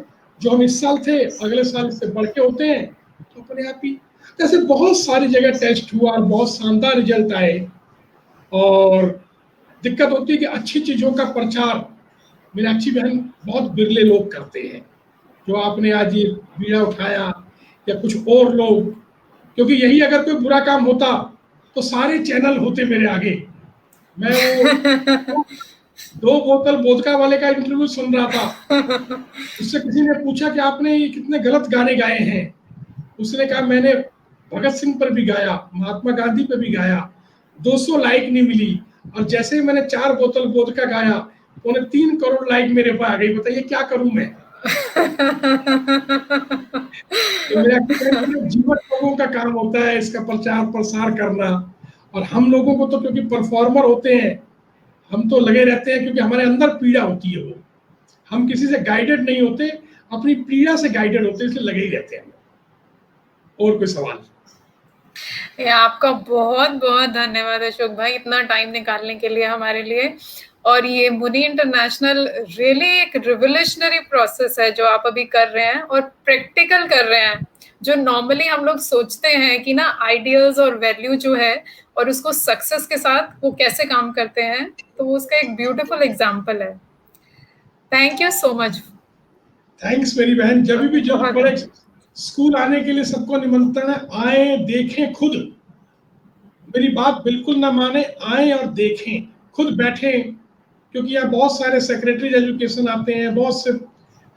जो हम इस साल थे अगले साल इससे बढ़ के होते हैं, तो अपने आप ही। जैसे बहुत सारी जगह टेस्ट हुआ और बहुत शानदार रिजल्ट आए। और दिक्कत होती है कि अच्छी चीजों का प्रचार मीनाक्षी बहन बहुत बिरले लोग करते हैं, जो आपने आज ये बीड़ा उठाया या कुछ और लोग, क्योंकि यही अगर कोई बुरा काम होता तो सारे चैनल होते मेरे आगे। मैं वो 2 बोतल वोदका वाले का इंटरव्यू सुन रहा था, उससे किसी ने पूछा कि आपने ये कितने गलत गाने गाए हैं। उसने कहा मैंने भगत सिंह पर भी गाया, महात्मा गांधी पर भी गाया, 200 लाइक नहीं मिली, और जैसे ही मैंने 4 बोतल वोदका गाया, 3.25 करोड़ लाइक मेरे पर आ गई। बताइए क्या करूं मैं। तो मेरा जीवन लोगों का काम होता है इसका प्रचार प्रसार करना, और हम लोगों को तो क्योंकि परफॉर्मर होते हैं, हम तो लगे रहते हैं, क्योंकि हमारे अंदर पीड़ा होती है, वो हम किसी से गाइडेड नहीं होते, अपनी पीड़ा से गाइडेड होते हैं, इसलिए लगे ही रहते हैं। और कोई सवाल? आपका बहुत बहुत धन्यवाद अशोक भाई, इतना टाइम निकालने के लिए हमारे लिए। और ये मुनि इंटरनेशनल रियली एक रिवोल्यूशनरी प्रोसेस है जो आप अभी कर रहे हैं, और प्रैक्टिकल कर रहे हैं। जो नॉर्मली हम लोग सोचते हैं कि ना आइडियल्स और वैल्यू जो है, और उसको सक्सेस के साथ वो कैसे काम करते हैं, तो वो उसका एक ब्यूटीफुल एग्जाम्पल है। Thank you so much. Thanks मेरी बहन। जब भी जरूरत पड़े स्कूल आने के लिए सबको निमंत्रण है, आए, देखें खुद। मेरी बात बिल्कुल ना माने, आए और देखें, खुद बैठें, क्योंकि यहाँ बहुत सारे सेक्रेटरीज एजुकेशन आते हैं, बहुत से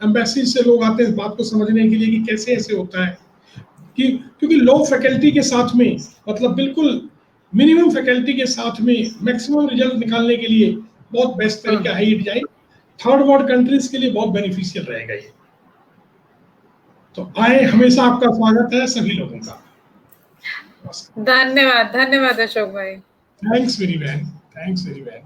एम्बेसी से लोग आते हैं इस बात को समझने के लिए कि कैसे ऐसे होता है, कि क्योंकि लो फैकल्टी के साथ में, मतलब बिल्कुल मिनिमम फैकल्टी के साथ में मैक्सिमम रिजल्ट निकालने के लिए बहुत बेस्ट तरीका है ये डिजाइन। थर्ड वर्ल्ड कंट्रीज के लिए बहुत बेनिफिशियल रहेगा ये। तो आए, हमेशा आपका स्वागत है सभी लोगों का। धन्यवाद, धन्यवाद अशोक भाई। Thanks very very, thanks very very.